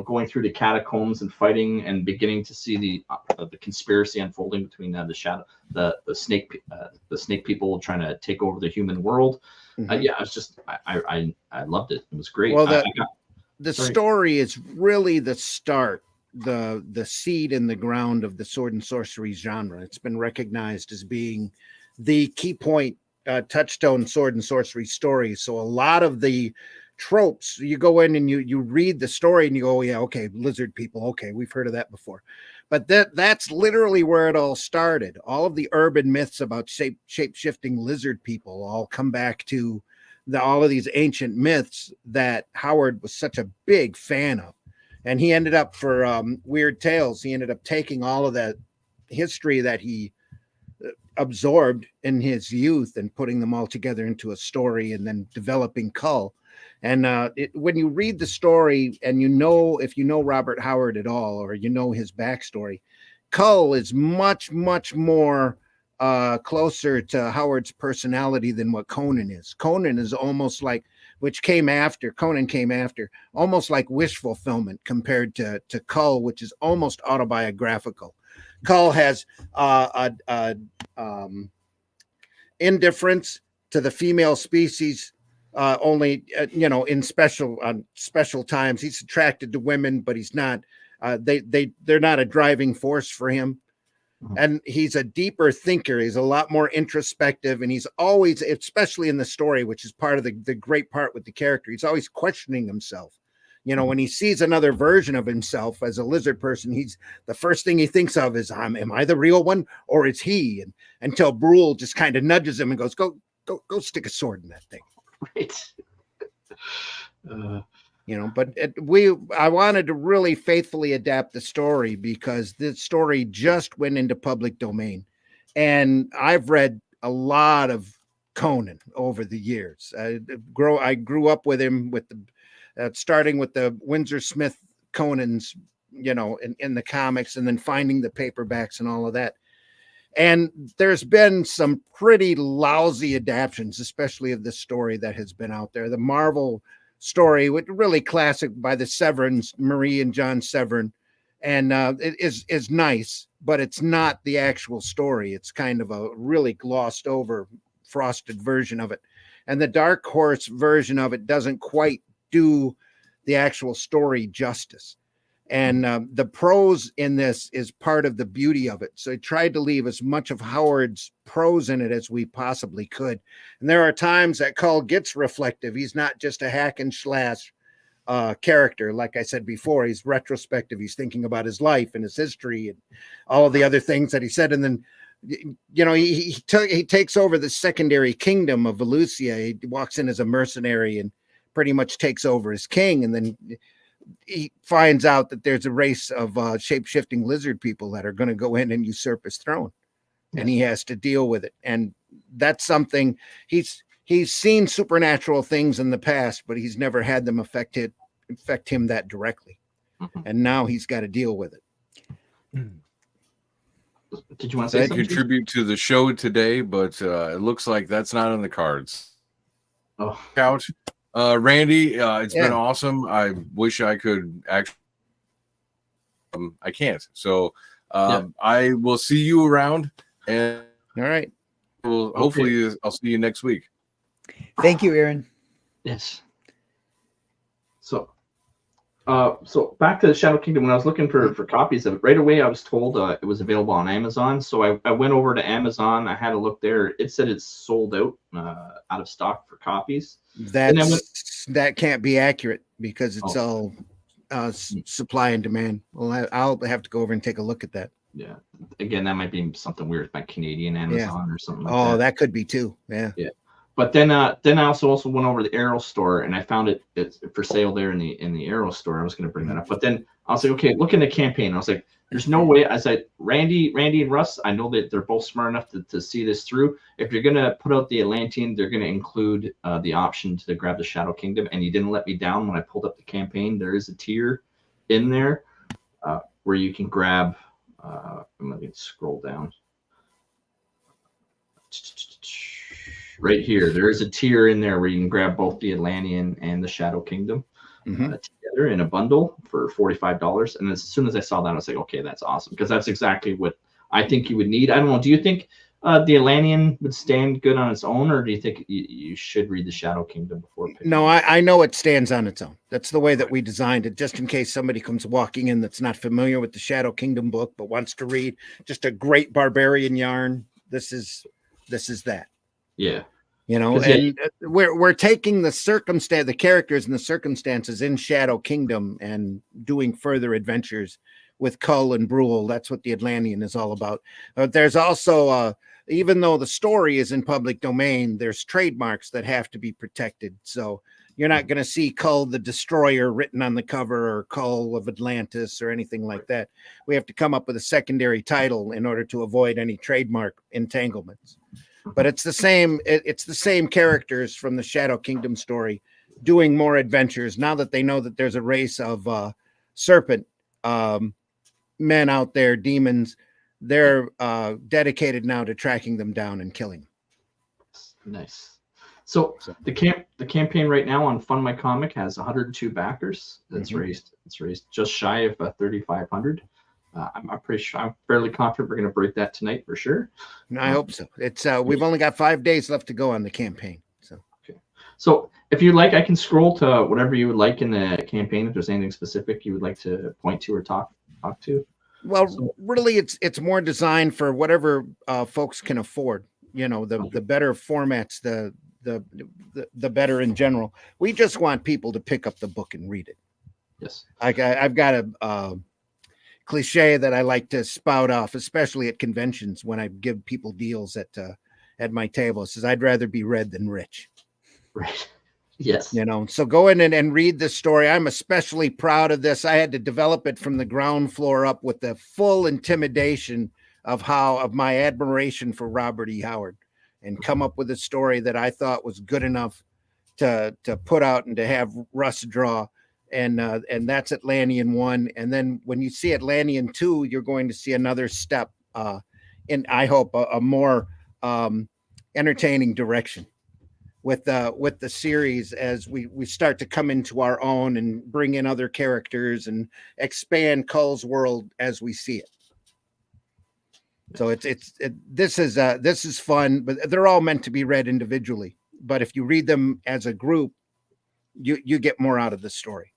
going through the catacombs and fighting and beginning to see the conspiracy unfolding between the snake people trying to take over the human world. Yeah, it's just I loved it. It was great. Well, the story is really the start, the seed in the ground of the sword and sorcery genre. It's been recognized as being the key point, touchstone sword and sorcery story. So a lot of the tropes, you go in and you read the story and you go, yeah, okay, lizard people, okay, we've heard of that before. But that's literally where it all started. All of the urban myths about shape-shifting lizard people all come back to all of these ancient myths that Howard was such a big fan of. And he ended up, for Weird Tales, he ended up taking all of that history that he absorbed in his youth and putting them all together into a story, and then developing Cull. And when you read the story, and if you know Robert Howard at all, or his backstory, Cull is much more closer to Howard's personality than what Conan is. Conan is almost like, Conan came after, almost like wish fulfillment compared to Cull, which is almost autobiographical. Cull has indifference to the female species, only in special times. He's attracted to women, but he's not. They're not a driving force for him. And he's a deeper thinker. He's a lot more introspective, and he's always, especially in the story, which is part of the great part with the character, he's always questioning himself. When he sees another version of himself as a lizard person, the first thing he thinks of is, am I the real one, or is he? And until Brule just kind of nudges him and goes, go stick a sword in that thing. Right. But I wanted to really faithfully adapt the story because the story just went into public domain, and I've read a lot of Conan over the years. I grew up with him starting with the Windsor Smith Conans, in the comics, and then finding the paperbacks and all of that. And there's been some pretty lousy adaptions, especially of this story that has been out there. The Marvel story, which really classic by the Severns, Marie and John Severn, and it is nice, but it's not the actual story. It's kind of a really glossed over, frosted version of it. And the Dark Horse version of it doesn't quite do the actual story justice. And the prose in this is part of the beauty of it. So I tried to leave as much of Howard's prose in it as we possibly could. And there are times that Cull gets reflective. He's not just a hack and slash character. Like I said before, he's retrospective. He's thinking about his life and his history and all of the other things that he said. And then, he takes over the secondary kingdom of Valusia. He walks in as a mercenary and pretty much takes over as king. And then he finds out that there's a race of shape-shifting lizard people that are going to go in and usurp his throne, and he has to deal with it. And that's something he's seen supernatural things in the past, but he's never had them affect him that directly. And now he's got to deal with it. Did you want to say something? Contribute to the show today, but it looks like that's not on the cards. Oh, Couch. Randy, it's been awesome. I wish I could actually. I can't. So I will see you around. And all right. Hopefully I'll see you next week. Thank you, Aaron. Yes. So back to the Shadow Kingdom. When I was looking for copies of it, right away I was told it was available on Amazon. So I went over to Amazon. I had a look there. It said it's sold out of stock for copies. That can't be accurate because it's all supply and demand. Well, I'll have to go over and take a look at that. Yeah. Again, that might be something weird with my Canadian Amazon or something like that. Oh, that could be too. Yeah. Yeah. But then I also went over to the Arrow store and I found it's for sale there in the Arrow store. I was going to bring that up, but then I was like, okay, look in the campaign. I was like, there's no way. I said, Randy and Russ, I know that they're both smart enough to see this through. If you're going to put out the Atlantean, they're going to include the option to grab the Shadow Kingdom. And you didn't let me down when I pulled up the campaign. There is a tier in there where you can grab. I'm going to scroll down. Right here, there is a tier in there where you can grab both the Atlantean and the Shadow Kingdom together in a bundle for $45. And as soon as I saw that, I was like, okay, that's awesome, because that's exactly what I think you would need. I don't know. Do you think the Atlantean would stand good on its own, or do you think you should read the Shadow Kingdom before picking? No, I know it stands on its own. That's the way that we designed it, just in case somebody comes walking in that's not familiar with the Shadow Kingdom book but wants to read just a great barbarian yarn. This is that. Yeah. And we're taking the characters and the circumstances in Shadow Kingdom and doing further adventures with Cull and Brule. That's what the Atlantean is all about. There's also, even though the story is in public domain, there's trademarks that have to be protected. So you're not going to see Cull the Destroyer written on the cover or Cull of Atlantis or anything like that. We have to come up with a secondary title in order to avoid any trademark entanglements. But it's the same. It's the same characters from the Shadow Kingdom story doing more adventures now that they know that there's a race of serpent men out there, demons. They're dedicated now to tracking them down and killing them. Nice. So the campaign right now on Fund My Comic has 102 backers. It's raised just shy of 3,500. I'm pretty sure, I'm fairly confident we're going to break that tonight for sure. I hope so. It's we've only got 5 days left to go on the campaign. So okay. So if you like, I can scroll to whatever you would like in the campaign. If there's anything specific you would like to point to or talk to. Well, really, it's more designed for whatever folks can afford. You know, the better formats, the better in general. We just want people to pick up the book and read it. Yes. I've got a cliche that I like to spout off, especially at conventions when I give people deals at my table. It says, I'd rather be read than rich. Right. Yes. You know, so go in and read the story. I'm especially proud of this. I had to develop it from the ground floor up with the full intimidation of my admiration for Robert E. Howard, and come up with a story that I thought was good enough to put out and to have Russ draw. And that's Atlantean 1. And then when you see Atlantean 2, you're going to see another step in, I hope, a more entertaining direction with the series as we start to come into our own and bring in other characters and expand Cull's world as we see it. So this is fun, but they're all meant to be read individually. But if you read them as a group, you get more out of the story.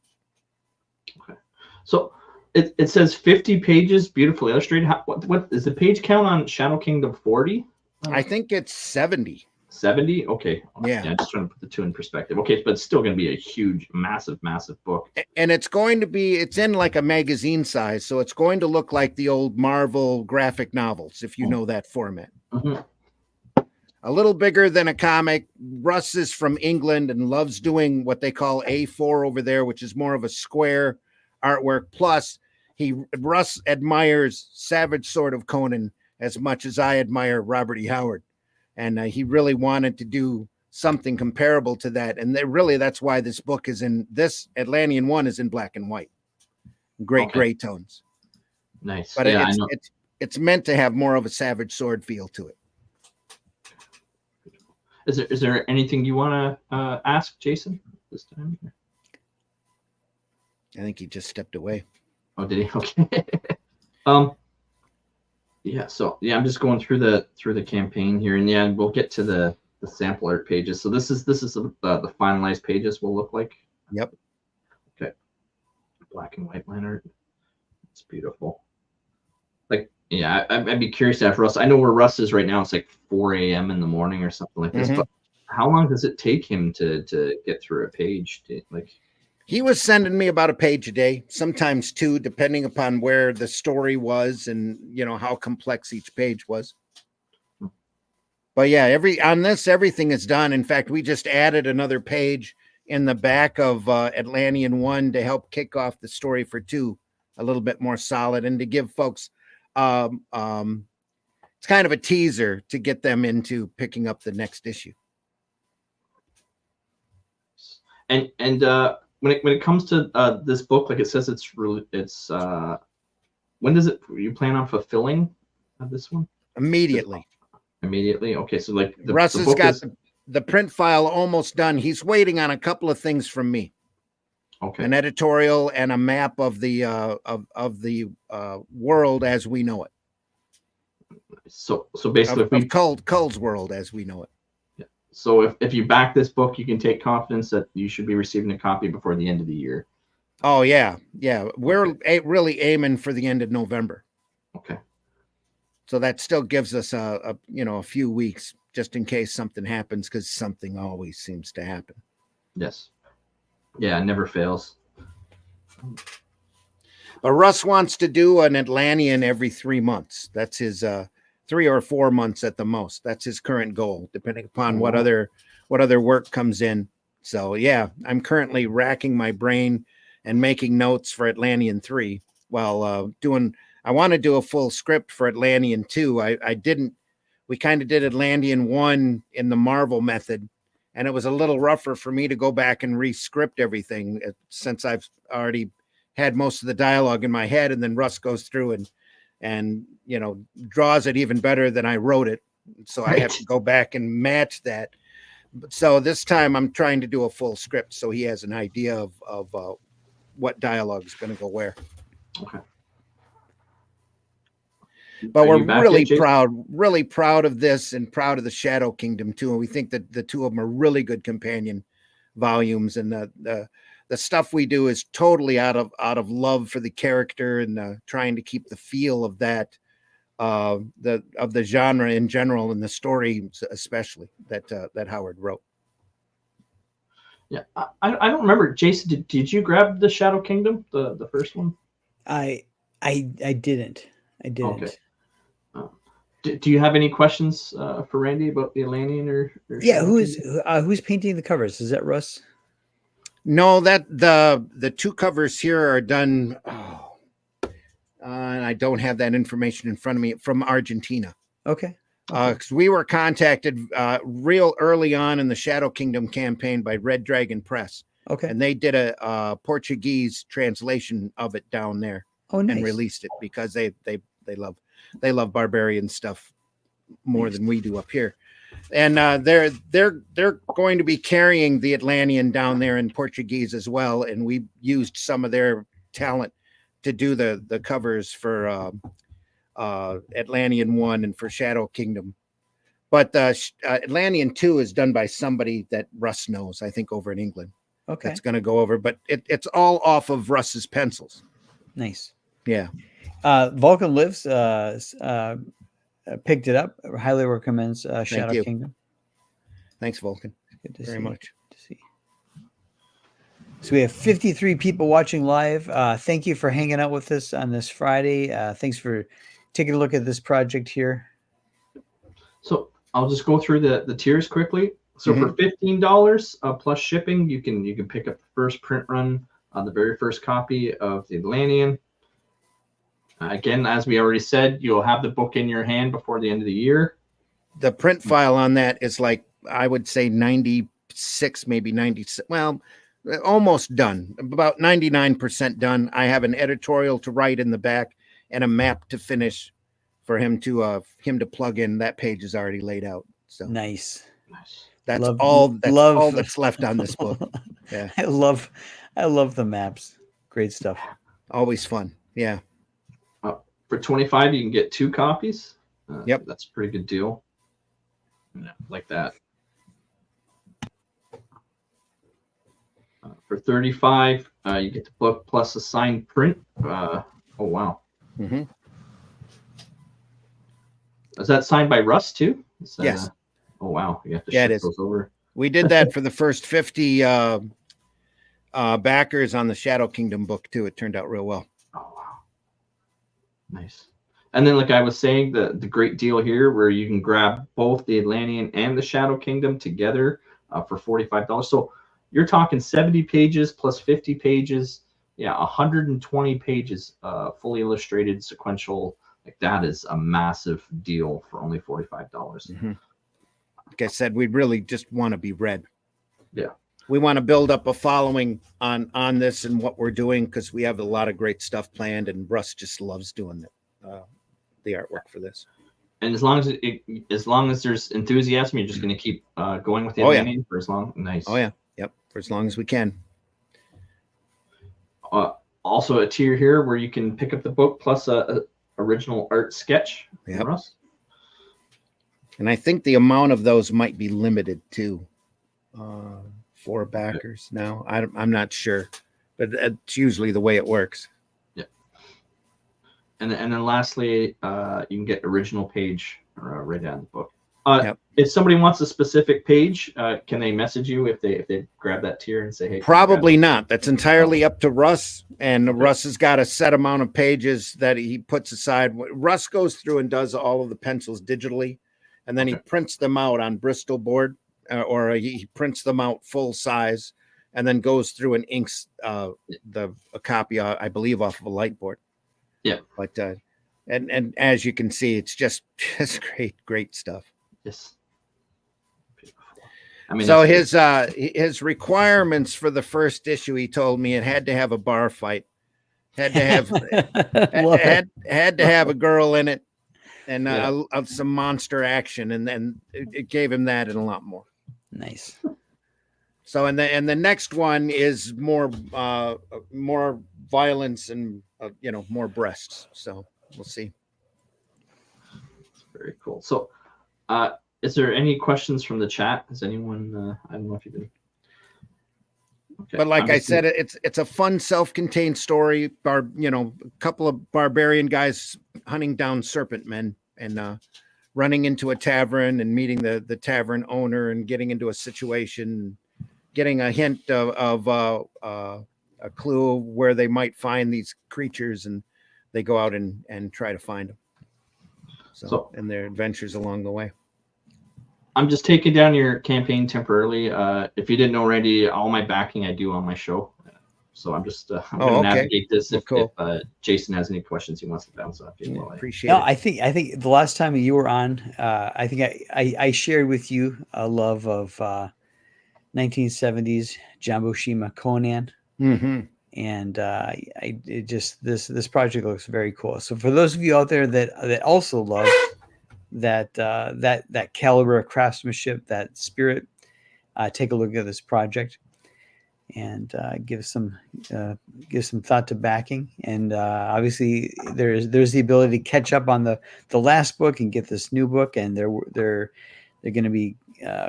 Okay. So it says 50 pages, beautifully illustrated. What is the page count on Shadow Kingdom 40? I think it's 70. 70? Okay. Yeah. Just trying to put the two in perspective. Okay, but it's still going to be a huge, massive book. And it's in like a magazine size, so it's going to look like the old Marvel graphic novels, if you know that format. A little bigger than a comic. Russ is from England and loves doing what they call A4 over there, which is more of a square artwork. Plus, Russ admires Savage Sword of Conan as much as I admire Robert E. Howard. And he really wanted to do something comparable to that. And that's why this book this Atlantean 1 is in black and white. Great gray tones. Nice. But yeah, it's meant to have more of a Savage Sword feel to it. Is there anything you want to ask Jason this time? I think he just stepped away. Oh, did he? Okay. Yeah. So I'm just going through the campaign here, and we'll get to the sample art pages. So this is the finalized pages will look like. Yep. Okay. Black and white line art. It's beautiful. Like, yeah, I'd be curious to have Russ. I know where Russ is right now. It's like 4 a.m. in the morning or something like this. But how long does it take him to get through a page? He was sending me about a page a day, sometimes 2, depending upon where the story was and how complex each page was. But yeah, everything is done. In fact, we just added another page in the back of Atlantean 1 to help kick off the story for 2 a little bit more solid, and to give folks it's kind of a teaser to get them into picking up the next issue. And when it comes to this book, like it says, when you plan on fulfilling this one? Immediately. Okay, so like Russ has got the print file almost done. He's waiting on a couple of things from me. Okay. An editorial and a map of the world as we know it. So basically, Cull's world as we know it. Yeah. So if you back this book, you can take confidence that you should be receiving a copy before the end of the year. Oh yeah. We're really aiming for the end of November. Okay. So that still gives us a few weeks just in case something happens, because something always seems to happen. Yes. Yeah, it never fails. But Russ wants to do an Atlantean every 3 months. That's his 3 or 4 months at the most. That's his current goal, depending upon what other work comes in. So yeah, I'm currently racking my brain and making notes for Atlantean 3 while I want to do a full script for Atlantean 2. We kind of did Atlantean 1 in the Marvel method, and it was a little rougher for me to go back and re-script everything since I've already had most of the dialogue in my head, and then Russ goes through and draws it even better than I wrote it. So I have to go back and match that. So this time I'm trying to do a full script so he has an idea of what dialogue is going to go where. Okay. But we're really proud of this and proud of the Shadow Kingdom too. And we think that the two of them are really good companion volumes, and the stuff we do is totally out of love for the character and trying to keep the feel of that of the genre in general and the story especially that Howard wrote. Yeah, I don't remember. Jason, did you grab the Shadow Kingdom, the first one? I didn't. Okay. Do you have any questions for Randy about the Atlantean or yeah? Who's painting the covers? Is that Russ? No, that the two covers here are done. And I don't have that information in front of me, from Argentina. Okay. Because we were contacted real early on in the Shadow Kingdom campaign by Red Dragon Press. Okay. And they did a Portuguese translation of it down there. Oh, nice. And released it because they love barbarian stuff more than we do up here. And they're going to be carrying the Atlantean down there in Portuguese as well. And we used some of their talent to do the covers for Atlantean 1 and for Shadow Kingdom. But Atlantean 2 is done by somebody that Russ knows, I think, over in England. Okay. That's going to go over, but it's all off of Russ's pencils. Nice. Yeah. Vulcan Lives picked it up. Highly recommends Shadow Kingdom. Thanks, Vulcan. Good to very see. much. Good to see. So we have 53 people watching live. Thank you for hanging out with us on this Friday. Thanks for taking a look at this project here. So I'll just go through the tiers quickly. So for $15 plus shipping, you can pick up the first print run on the very first copy of the Atlantean. Again, as we already said, you'll have the book in your hand before the end of the year. The print file on that is like, I would say 96, maybe 96. Well, almost done, about 99% done. I have an editorial to write in the back and a map to finish for him to plug in. That page is already laid out. So nice. That's all that's left on this book. Yeah. I love the maps. Great stuff. Always fun. Yeah. For $25, you can get 2 copies. Yep. That's a pretty good deal. Yeah, like that. For $35, you get the book plus a signed print. Oh, wow. Mm-hmm. Is that signed by Russ, too? Yes. Oh, wow. You have to ship those over. We did that for the first 50 backers on the Shadow Kingdom book, too. It turned out real well. Oh, wow. Nice. And then, like I was saying, the great deal here where you can grab both the Atlantean and the Shadow Kingdom together for $45. So you're talking 70 pages plus 50 pages. Yeah, 120 pages, fully illustrated, sequential. Like, that is a massive deal for only $45. Mm-hmm. Like I said, we really just want to be read. Yeah. We want to build up a following on this and what we're doing, because we have a lot of great stuff planned, and Russ just loves doing the artwork for this. And as long as there's enthusiasm, you're just going to keep going with the Atlantean for as long. Nice. Oh yeah. Yep. For as long as we can. Also a tier here where you can pick up the book plus a original art sketch. Yep. From Russ. And I think the amount of those might be limited too. 4 backers now. I'm not sure, but it's usually the way it works. Yeah. And then lastly, you can get original page right out of the book. If somebody wants a specific page, can they message you if they grab that tier and say, hey? Probably not. That's entirely up to Russ. And Russ has got a set amount of pages that he puts aside. Russ goes through and does all of the pencils digitally, and then he prints them out on Bristol board, or he prints them out full size, and then goes through and inks a copy, I believe, off of a light board. Yeah. But and as you can see, it's just great stuff. Yes. I mean, so his requirements for the first issue, he told me it had to have a bar fight, Had to have Love it. had to have a girl in it, and some monster action, and then it gave him that and a lot more. Nice. So and the next one is more violence and more breasts. So we'll see. Very cool. So, is there any questions from the chat? Has anyone? I don't know if you can. Okay. But like I said, it's a fun, self-contained story. A couple of barbarian guys hunting down serpent men and running into a tavern and meeting the tavern owner and getting into a situation, getting a hint of a clue where they might find these creatures, and they go out and try to find them. So and their adventures along the way. I'm just taking down your campaign temporarily. If you didn't know, Randy, all my backing I do on my show. So I'm just I'm going to navigate this. If Jason has any questions he wants to bounce off you. Appreciate it. I think the last time you were on, I think I shared with you a love of 1970s Jumbo Shima Conan. Mm-hmm. And this project looks very cool. So for those of you out there that also love that caliber of craftsmanship, that spirit, take a look at this project and give some thought to backing. And obviously there's the ability to catch up on the last book and get this new book, and they're going to be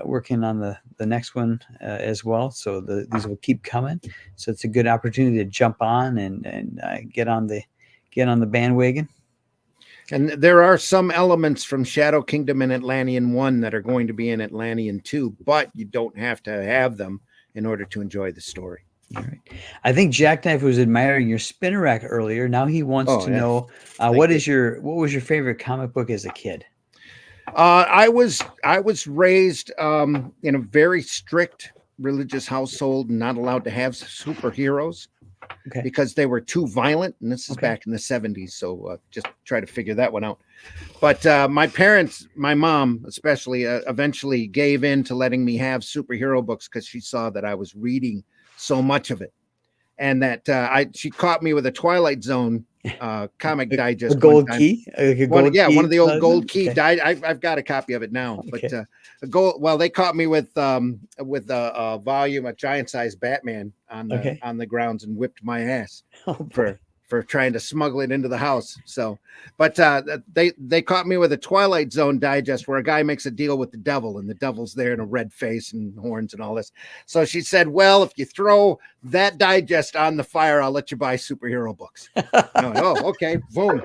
working on the next one as well. So these will keep coming. So it's a good opportunity to jump on and get on the bandwagon. And there are some elements from Shadow Kingdom and Atlantean 1 that are going to be in Atlantean 2, but you don't have to have them in order to enjoy the story. All right. I think Jackknife was admiring your spinner rack earlier. Now he wants to know what was your favorite comic book as a kid? I was raised in a very strict religious household, not allowed to have superheroes. Okay. Because they were too violent, and this is back in the 70s, so just try to figure that one out. But my parents, my mom especially, eventually gave in to letting me have superhero books because she saw that I was reading so much of it, and that she caught me with a Twilight Zone comic digest. A gold key? One of the old gold key. I've got a copy of it now, but they caught me with a volume, a giant-sized Batman on the grounds, and whipped my ass for trying to smuggle it into the house. So, but they caught me with a Twilight Zone digest where a guy makes a deal with the devil, and the devil's there in a red face and horns and all this. So she said, "Well, if you throw that digest on the fire, I'll let you buy superhero books." Okay, boom.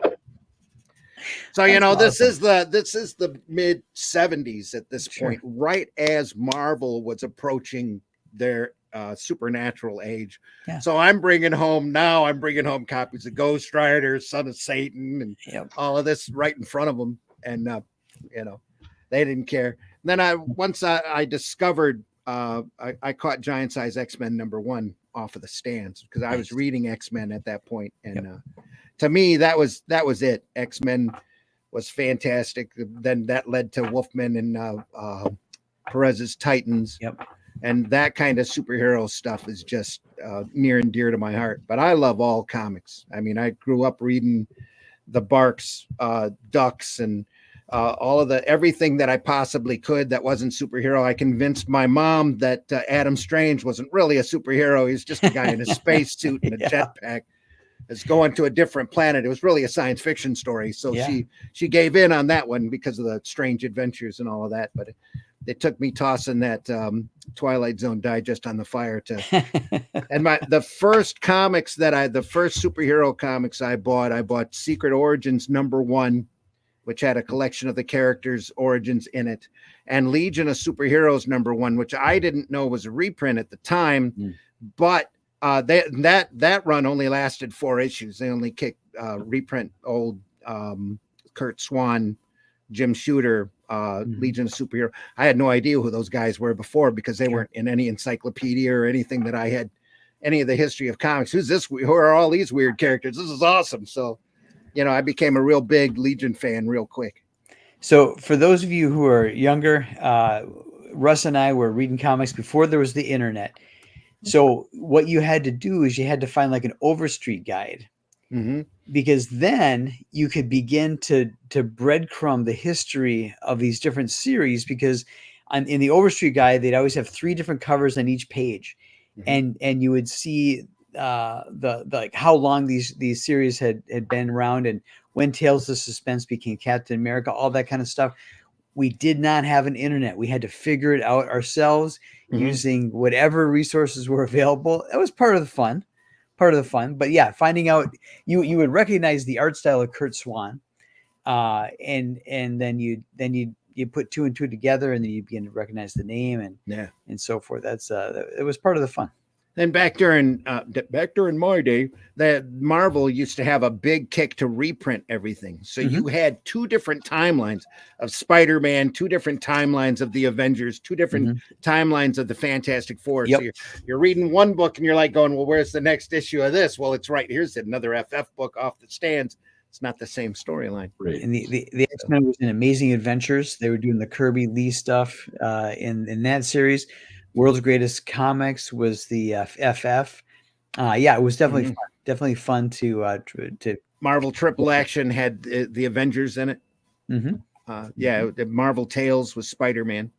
So awesome. This is the mid 70s at this point, right as Marvel was approaching their supernatural age. So I'm bringing home copies of Ghost Rider, Son of Satan, and all of this right in front of them, and they didn't care. And then once I discovered I caught Giant Size X-Men #1 off of the stands because I was reading X-Men at that point, and to me that was it. X-Men was fantastic. Then that led to Wolfman and Perez's Titans. And that kind of superhero stuff is just near and dear to my heart. But I love all comics. I mean, I grew up reading the Barks, Ducks, and all of everything that I possibly could that wasn't superhero. I convinced my mom that Adam Strange wasn't really a superhero. He's just a guy in a spacesuit and a jetpack that's going to a different planet. It was really a science fiction story. So she gave in on that one because of the strange adventures and all of that. But it took me tossing that Twilight Zone digest on the fire and the first superhero comics I bought Secret Origins #1, which had a collection of the characters' origins in it, and Legion of Superheroes #1, which I didn't know was a reprint at the time, but that run only lasted 4 issues. They only reprint old Kurt Swan, Jim Shooter, Legion of Superhero. I had no idea who those guys were before because they weren't in any encyclopedia or anything that I had any of the history of comics. Who are all these weird characters? This is awesome. So, I became a real big Legion fan real quick. So for those of you who are younger, Russ and I were reading comics before there was the internet. So what you had to do is you had to find like an Overstreet guide because then you could begin to breadcrumb the history of these different series, because in the Overstreet Guide, they'd always have 3 different covers on each page. And you would see the like how long these series had been around, and when Tales of Suspense became Captain America, all that kind of stuff. We did not have an internet. We had to figure it out ourselves using whatever resources were available. That was part of the fun. But yeah, finding out, you would recognize the art style of Kurt Swan, and then you put 2 and 2 together, and then you begin to recognize the name and so forth. That's it was part of the fun. Then back during my day, that Marvel used to have a big kick to reprint everything. So you had 2 different timelines of Spider-Man, 2 different timelines of the Avengers, 2 different timelines of the Fantastic Four. Yep. So you're reading one book and you're like going, well, where's the next issue of this? Well, it's right here's another FF book off the stands. It's not the same storyline. Right. And the X-Men was in Amazing Adventures. They were doing the Kirby Lee stuff in that series. World's Greatest Comics was the FF. It was definitely fun to Marvel Triple Action had the Avengers in it. The Marvel Tales was Spider-Man.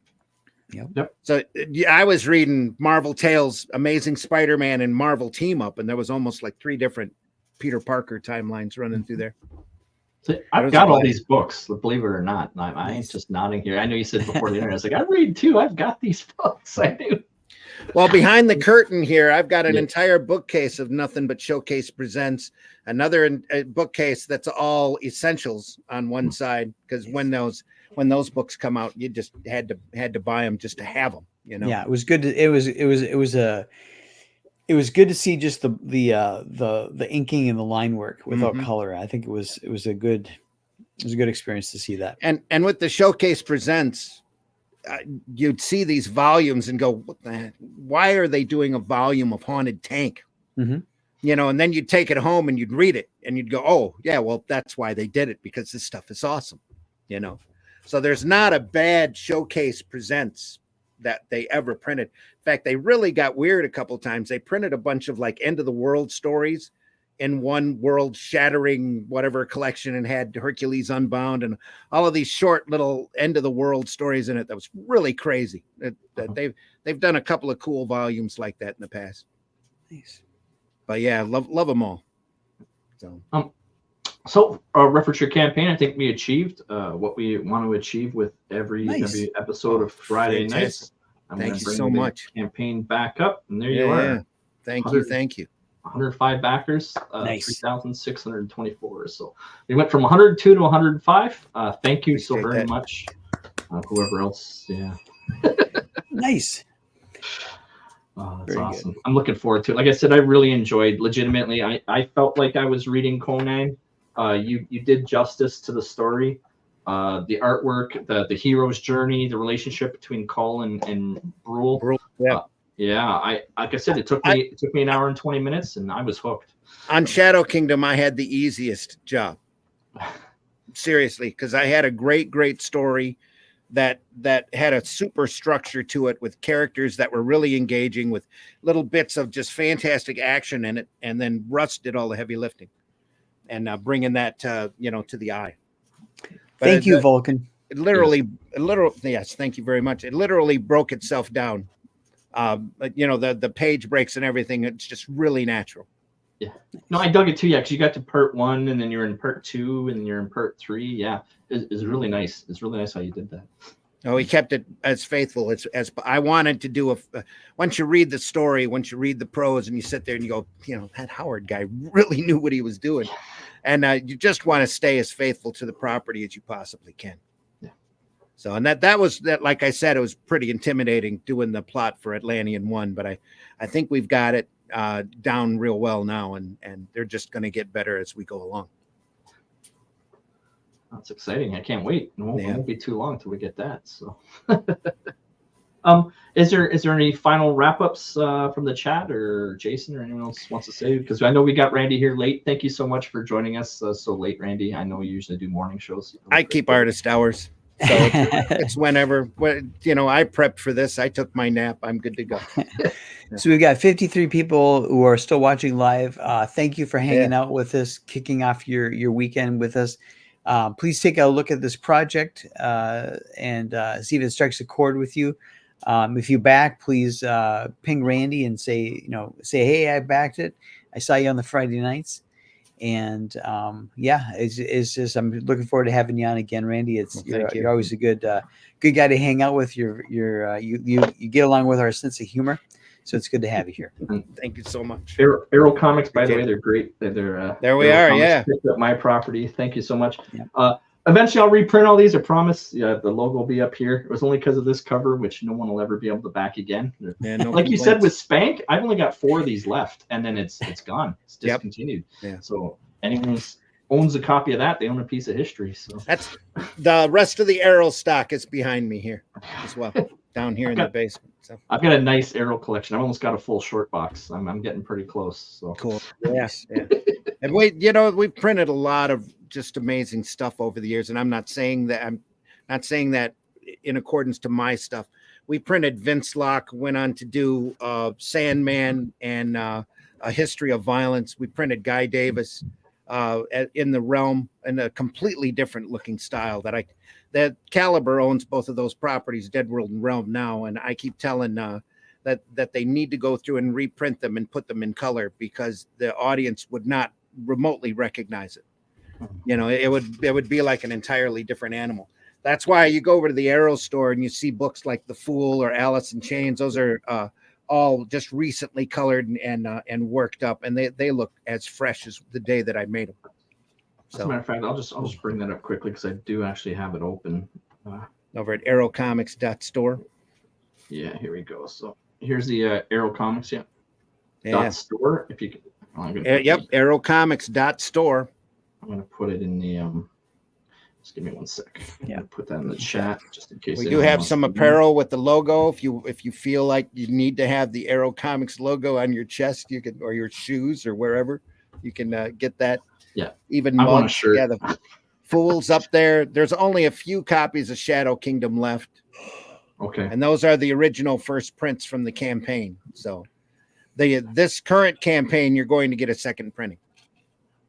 Yep. So I was reading Marvel Tales, Amazing Spider-Man, and Marvel Team Up, and there was almost like 3 different Peter Parker timelines running through there. So I've got all these books, believe it or not. I ain't just nodding here. I know you said before the internet. I was like, I read too. I've got these books. I do. Well, behind the curtain here, I've got an entire bookcase of Nothing But Showcase Presents. Another bookcase that's all essentials on one side, because when those books come out, you just had to buy them just to have them. You know. Yeah, it was good. It was good to see just the inking and the line work without color. I think it was a good experience to see that. And with the Showcase Presents, you'd see these volumes and go, what the heck? Why are they doing a volume of Haunted Tank? You know, and then you'd take it home and you'd read it and you'd go, oh yeah, well, that's why they did it, because this stuff is awesome. You know, so there's not a bad Showcase Presents that they ever printed. In fact, they really got weird a couple times. They printed a bunch of like end of the world stories in one world shattering whatever collection, and had Hercules Unbound and all of these short little end of the world stories in it. That was really crazy. They've done a couple of cool volumes like that in the past. Nice. But yeah, love them all. So reference your campaign. I think we achieved what we want to achieve with every episode of Friday Nights. Thank you so much. Campaign back up, and there you are. Thank you. 105 backers, nice. 3,624. So we went from 102 to 105. Thank you so very much. Whoever else, Nice. Oh, that's awesome. Good. I'm looking forward to it. Like I said, I really enjoyed. Legitimately, I felt like I was reading Conan. You did justice to the story, the artwork, the hero's journey, the relationship between Cull and Brule. Like I said, it took me an hour and 20 minutes, and I was hooked. On Shadow Kingdom, I had the easiest job. Seriously, because I had a great story that had a super structure to it, with characters that were really engaging, with little bits of just fantastic action in it, and then Russ did all the heavy lifting and bringing that to the eye. Thank you, Vulcan. Yes, thank you very much. It literally broke itself down. The page breaks and everything. It's just really natural. Yeah. No, I dug it too. Yeah, because you got to part 1, and then you're in part 2, and you're in part 3. Yeah, it's really nice. It's really nice how you did that. Oh, he kept it as faithful as I wanted to do. Once you read the story, once you read the prose, and you sit there and you go, that Howard guy really knew what he was doing, and you just want to stay as faithful to the property as you possibly can. So, and that was like I said, it was pretty intimidating doing the plot for Atlantean 1, but I think we've got it down real well now, and they're just going to get better as we go along. That's exciting. I can't wait. It won't be too long till we get that. So, is there any final wrap-ups from the chat, or Jason, or anyone else wants to say? Because I know we got Randy here late. Thank you so much for joining us so late, Randy. I know you usually do morning shows. I keep artist hours. So it's whenever. You know, I prepped for this. I took my nap. I'm good to go. So we've got 53 people who are still watching live. Thank you for hanging out with us, kicking off your weekend with us. Please take a look at this project and see if it strikes a chord with you. If you back, please ping Randy and say, hey, I backed it. I saw you on the Friday nights. And it's just, I'm looking forward to having you on again, Randy. You're always a good guy to hang out with. You get along with our sense of humor. So it's good to have you here. Thank you so much. Arrow Comics, by the way, they're great. They're there we are. Yeah, picked up my property. Thank you so much. Yeah. Eventually, I'll reprint all these. I promise. Yeah, the logo will be up here. It was only because of this cover, which no one will ever be able to back again. Yeah, no like complaints. you said with Spank, I've only got 4 of these left, and then it's gone. It's discontinued. Yep. Yeah. So anyone owns a copy of that, they own a piece of history. So that's the rest of the Arrow stock is behind me here as well, down here in the basement. So I've got a nice Arrow collection. I've almost got a full short box. I'm getting pretty close. So cool. Yes. Yeah. And we've printed a lot of just amazing stuff over the years. And I'm not saying that in accordance to my stuff. We printed Vince Locke, went on to do Sandman and A History of Violence. We printed Guy Davis in the realm, in a completely different looking style that Caliber owns both of those properties, Dead World and Realm now. And I keep telling that they need to go through and reprint them and put them in color because the audience would not remotely recognize it. It would be like an entirely different animal. That's why you go over to the Arrow store and you see books like The Fool or Alice in Chains. Those are all just recently colored and worked up, and they look as fresh as the day that I made them. So, as a matter of fact, I'll just bring that up quickly because I do actually have it open over at arrowcomics.store. Yeah, here we go. So here's the Arrow Comics. Yeah. .store. If you can. Arrowcomics.store. I'm gonna put it in the just give me 1 sec. Yeah, put that in the chat just in case. We do have some apparel with the logo. If you feel like you need to have the Arrow Comics logo on your chest, you can, or your shoes or wherever, you can get that. Yeah, even mugs. Yeah, the Fool's up there. There's only a few copies of Shadow Kingdom left. Okay, and those are the original first prints from the campaign. So this current campaign, you're going to get a second printing.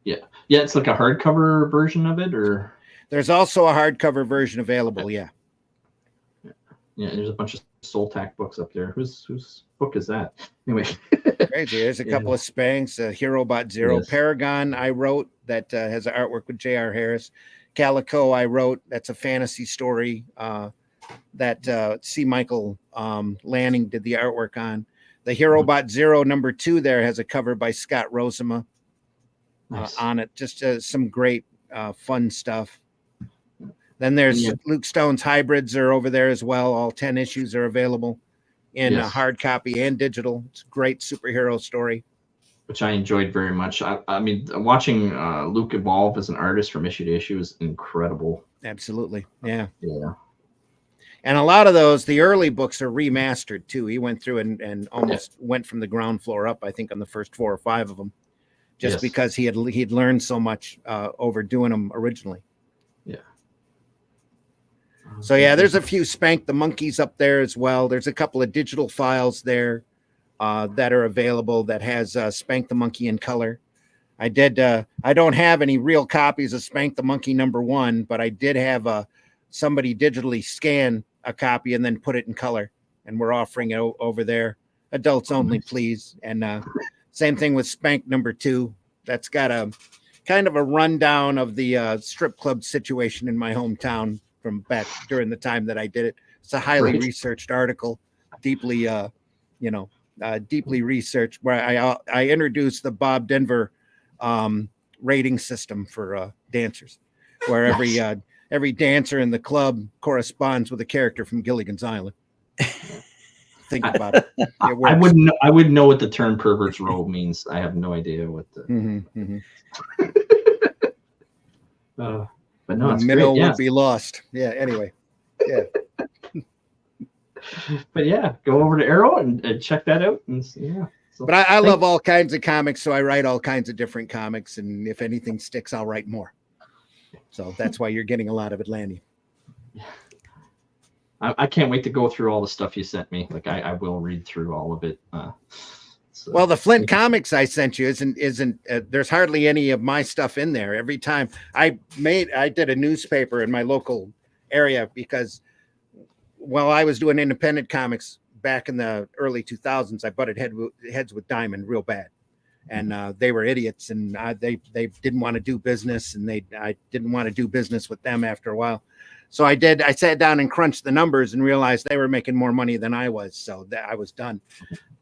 Yeah, it's like a hardcover version of it, or there's also a hardcover version available. Okay. Yeah. There's a bunch of Soltac books up there. Whose book is that? Anyway, crazy. There's a couple of Spanks. Hero Bot Zero, yes. Paragon. I wrote that has an artwork with J.R. Harris. Calico. I wrote that's a fantasy story that C. Michael Lanning did the artwork on. The Hero Bot Zero #2 there has a cover by Scott Rosema. Nice. On it, just some great fun stuff. Then there's Luke Stone's Hybrids are over there as well. All 10 issues are available in hard copy and digital. It's a great superhero story, which I enjoyed very much. I mean, watching Luke evolve as an artist from issue to issue is incredible. Absolutely, yeah. And a lot of those, the early books are remastered too. He went through and almost went from the ground floor up, I think, on the first 4 or 5 of them. Just because he'd learned so much over doing them originally. Yeah. So there's a few Spank the Monkeys up there as well. There's a couple of digital files there that are available that has Spank the Monkey in color. I don't have any real copies of Spank the Monkey #1, but I did have somebody digitally scan a copy and then put it in color, and we're offering it over there. Adults only, please. And same thing with Spank #2. That's got a kind of a rundown of the strip club situation in my hometown from back during the time that I did it. It's a highly researched article, deeply researched, where I introduced the Bob Denver rating system for dancers, where every dancer in the club corresponds with a character from Gilligan's Island. Think about it. I wouldn't know what the term pervert's robe means. I have no idea what the. But no, it's minnow great. would be lost. Yeah. Anyway. Yeah. But go over to Arrow and check that out. And So, but I love all kinds of comics, so I write all kinds of different comics, and if anything sticks, I'll write more. So that's why you're getting a lot of Atlantean. I can't wait to go through all the stuff you sent me. Like I will read through all of it. So. Well, the Flint comics I sent you isn't there's hardly any of my stuff in there. Every time I did a newspaper in my local area because while I was doing independent comics back in the early 2000s, I butted heads with Diamond real bad, and they were idiots, and they didn't want to do business, and I didn't want to do business with them after a while. So I sat down and crunched the numbers and realized they were making more money than I was. So I was done.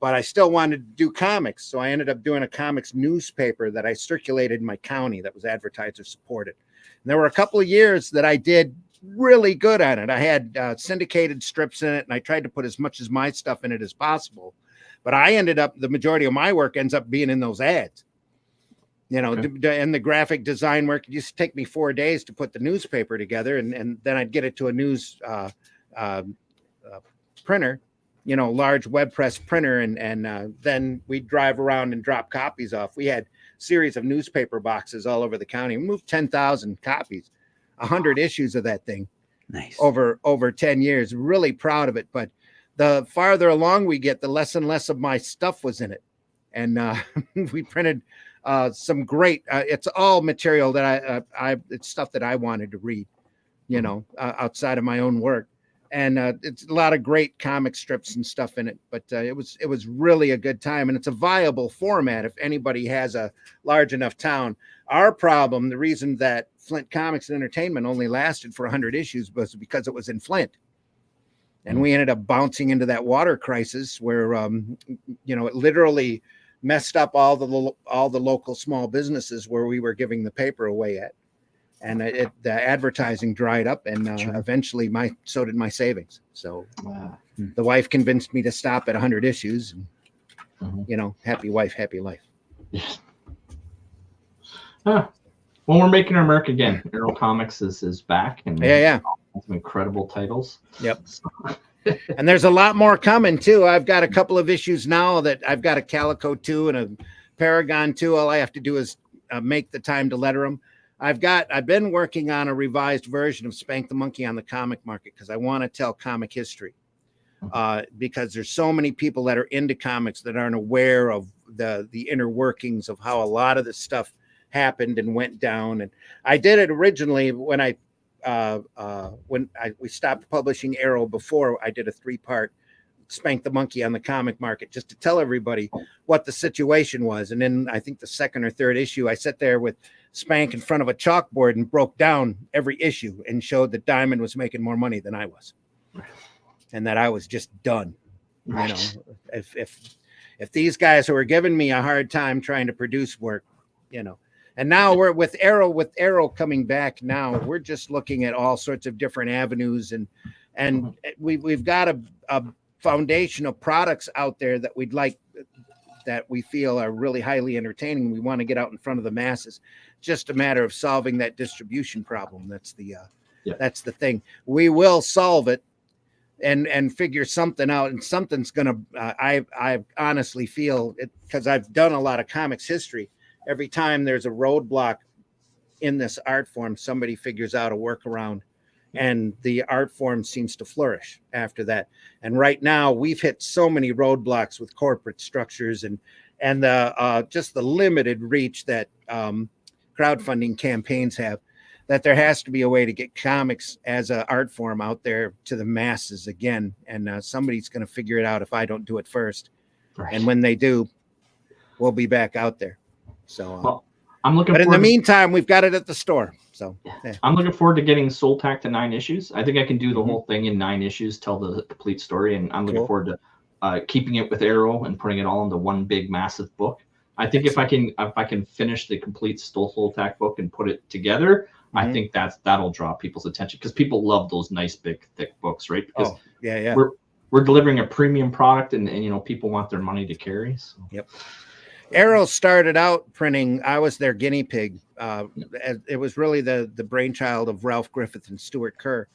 But I still wanted to do comics. So I ended up doing a comics newspaper that I circulated in my county that was advertiser supported. And there were a couple of years that I did really good on it. I had syndicated strips in it, and I tried to put as much as my stuff in it as possible. But I ended up, the majority of my work ends up being in those ads. You know, okay. And the graphic design work, it used to take me 4 days to put the newspaper together, and then I'd get it to a news printer, you know, large web press printer, and then we'd drive around and drop copies off. We had a series of newspaper boxes all over the county. We moved 10,000 copies, 100 issues of that thing. Nice. Over 10 years. Really proud of it. But the farther along we get, the less and less of my stuff was in it. And we printed some great, it's all material that it's stuff that I wanted to read, you know, outside of my own work. And it's a lot of great comic strips and stuff in it, but it was really a good time, and it's a viable format if anybody has a large enough town. Our problem, the reason that Flint Comics and Entertainment only lasted for 100 issues was because it was in Flint, and we ended up bouncing into that water crisis where you know, it literally messed up all the local small businesses where we were giving the paper away at. And the advertising dried up, and eventually so did my savings. So the wife convinced me to stop at 100 issues. And, you know, happy wife, happy life. Well, we're making our mark again. Arrow Comics is back, and some incredible titles. Yep. And there's a lot more coming too. I've got a couple of issues now that I've got a Calico 2 and a Paragon 2. All I have to do is make the time to letter them. I've been working on a revised version of Spank the Monkey on the comic market because I want to tell comic history. Because there's so many people that are into comics that aren't aware of the inner workings of how a lot of this stuff happened and went down. And I did it originally when we stopped publishing Arrow. Before I did a 3-part Spank the Monkey on the comic market just to tell everybody what the situation was. And then I think the second or third issue, I sat there with Spank in front of a chalkboard and broke down every issue and showed that Diamond was making more money than I was, and that I was just done. You know, if these guys who were giving me a hard time trying to produce work, you know, and now we're with Arrow coming back. Now we're just looking at all sorts of different avenues, and we've got a foundation of products out there that that we feel are really highly entertaining. We want to get out in front of the masses. Just a matter of solving that distribution problem. That's the thing. We will solve it and figure something out, and something's gonna. I honestly feel it because I've done a lot of comics history. Every time there's a roadblock in this art form, somebody figures out a workaround, and the art form seems to flourish after that. And right now, we've hit so many roadblocks with corporate structures and just the limited reach that crowdfunding campaigns have, that there has to be a way to get comics as an art form out there to the masses again. And somebody's going to figure it out if I don't do it first. Right. And when they do, we'll be back out there. So I'm looking. But in the meantime, we've got it at the store. So I'm looking forward to getting Soul Tack to 9 issues. I think I can do the whole thing in 9 issues, tell the complete story, and I'm looking forward to keeping it with Arrow and putting it all into one big massive book. I think if I can finish the complete Soul Tack book and put it together, I think that'll draw people's attention because people love those nice big thick books, right? Because we're delivering a premium product, and you know, people want their money to carry. So. Yep. Arrow started out printing. I was their guinea pig. It was really the brainchild of Ralph Griffith and Stuart Kerr.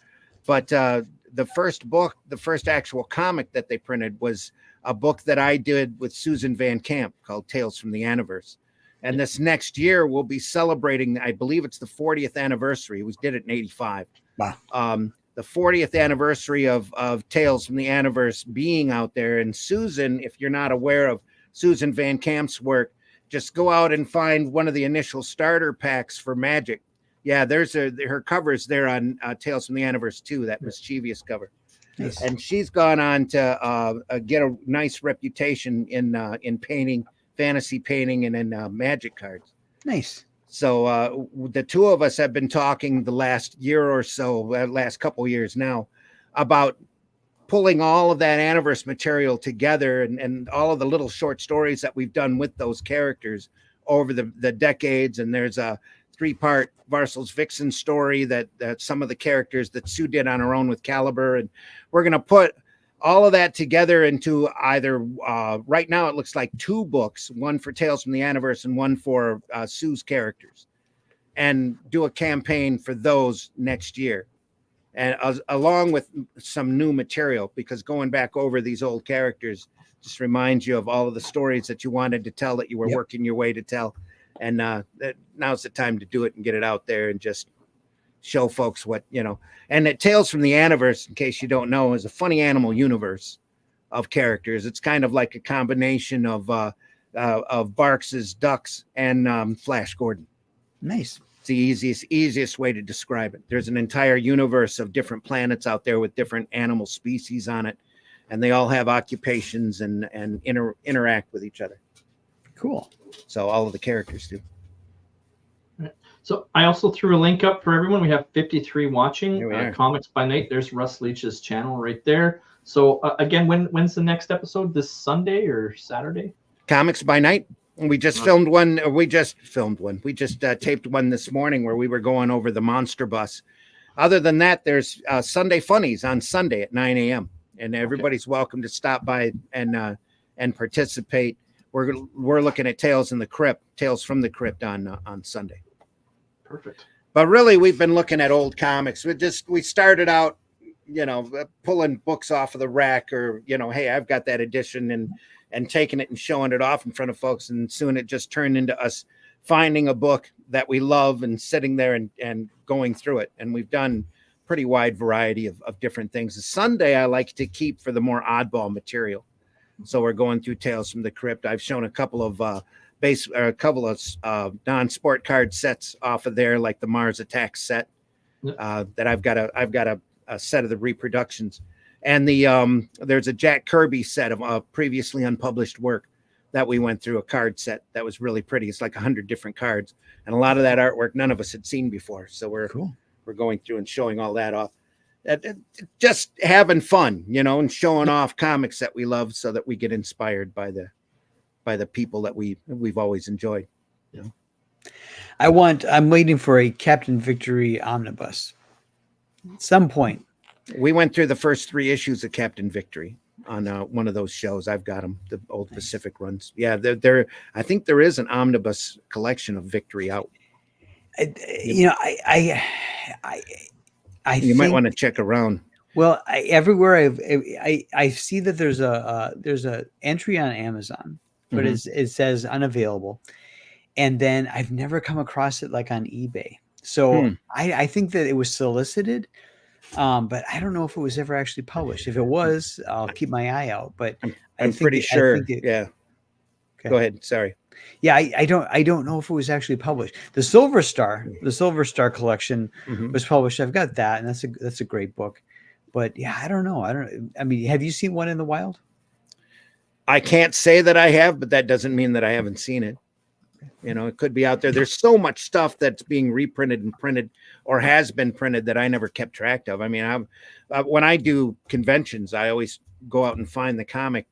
But the first book, the first actual comic that they printed was a book that I did with Susan Van Camp called Tales from the Anniversary. And this next year we'll be celebrating, I believe it's the 40th anniversary. We did it in 85. Wow. the 40th anniversary of Tales from the Anniverse being out there. And Susan, if you're not aware of Susan Van Camp's work, just go out and find one of the initial starter packs for Magic. Yeah, there's her covers there on Tales from the Anniverse 2, that mischievous cover. Nice. And she's gone on to get a nice reputation in painting, fantasy painting, and in Magic cards. Nice. So the two of us have been talking the last year or so, last couple years now, about pulling all of that Anniverse material together and all of the little short stories that we've done with those characters over the decades. And there's a 3-part Varsel's Vixen story that some of the characters that Sue did on her own with Caliber. And we're going to put all of that together into either right now it looks like 2 books, one for Tales from the Anniverse and one for Sue's characters, and do a campaign for those next year. And along with some new material, because going back over these old characters just reminds you of all of the stories that you wanted to tell that you were working your way to tell. And now's the time to do it and get it out there and just show folks what, and it Tales from the Anniverse, in case you don't know, is a funny animal universe of characters. It's kind of like a combination of Barks's Ducks and Flash Gordon. Nice. It's the easiest way to describe it. There's an entire universe of different planets out there with different animal species on it, and they all have occupations and interact with each other. Cool. So all of the characters do. So I also threw a link up for everyone. We have 53 watching. Here we are. Comics by Night. There's Russ Leach's channel right there. So again, when's the next episode? This Sunday or Saturday? Comics by Night. We just filmed one. We just taped one this morning where we were going over the Monster Bus. Other than that, there's Sunday Funnies on Sunday at 9 a.m. and everybody's welcome to stop by and participate. We're looking at Tales from the Crypt on Sunday. Perfect. But really, we've been looking at old comics. We started out, pulling books off of the rack, or hey, I've got that edition, and taking it and showing it off in front of folks, and soon it just turned into us finding a book that we love and sitting there and going through it. And we've done pretty wide variety of different things. The Sunday I like to keep for the more oddball material. So we're going through Tales from the Crypt. I've shown a couple of non-sport card sets off of there, like the Mars Attack set. That I've got a set of the reproductions, and there's a Jack Kirby set of previously unpublished work that we went through, a card set that was really pretty. It's like 100 different cards, and a lot of that artwork none of us had seen before. So we're going through and showing all that off. Just having fun, and showing off comics that we love, so that we get inspired by the people that we've always enjoyed. I'm waiting for a Captain Victory omnibus at some point. We went through the first 3 issues of Captain Victory on one of those shows. I've got them, the old Pacific runs. Yeah, I think there is an omnibus collection of Victory out. You might want to check around. Well, everywhere I see that there's a entry on Amazon, but it says unavailable, and then I've never come across it like on eBay. So I think that it was solicited, but I don't know if it was ever actually published. If it was, I'll keep my eye out. But I'm pretty sure. Yeah. Okay. Go ahead. Sorry. Yeah, I don't know if it was actually published. The Silver Star collection was published. I've got that, and that's a great book. But yeah, I don't know. I mean, have you seen one in the wild? I can't say that I have, but that doesn't mean that I haven't seen it. It could be out there. There's so much stuff that's being reprinted and printed, or has been printed, that I never kept track of. I mean, when I do conventions, I always go out and find the comic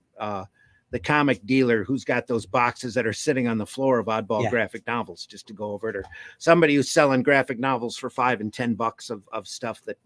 dealer who's got those boxes that are sitting on the floor of oddball graphic novels, just to go over it, or somebody who's selling graphic novels for $5 and $10 of stuff that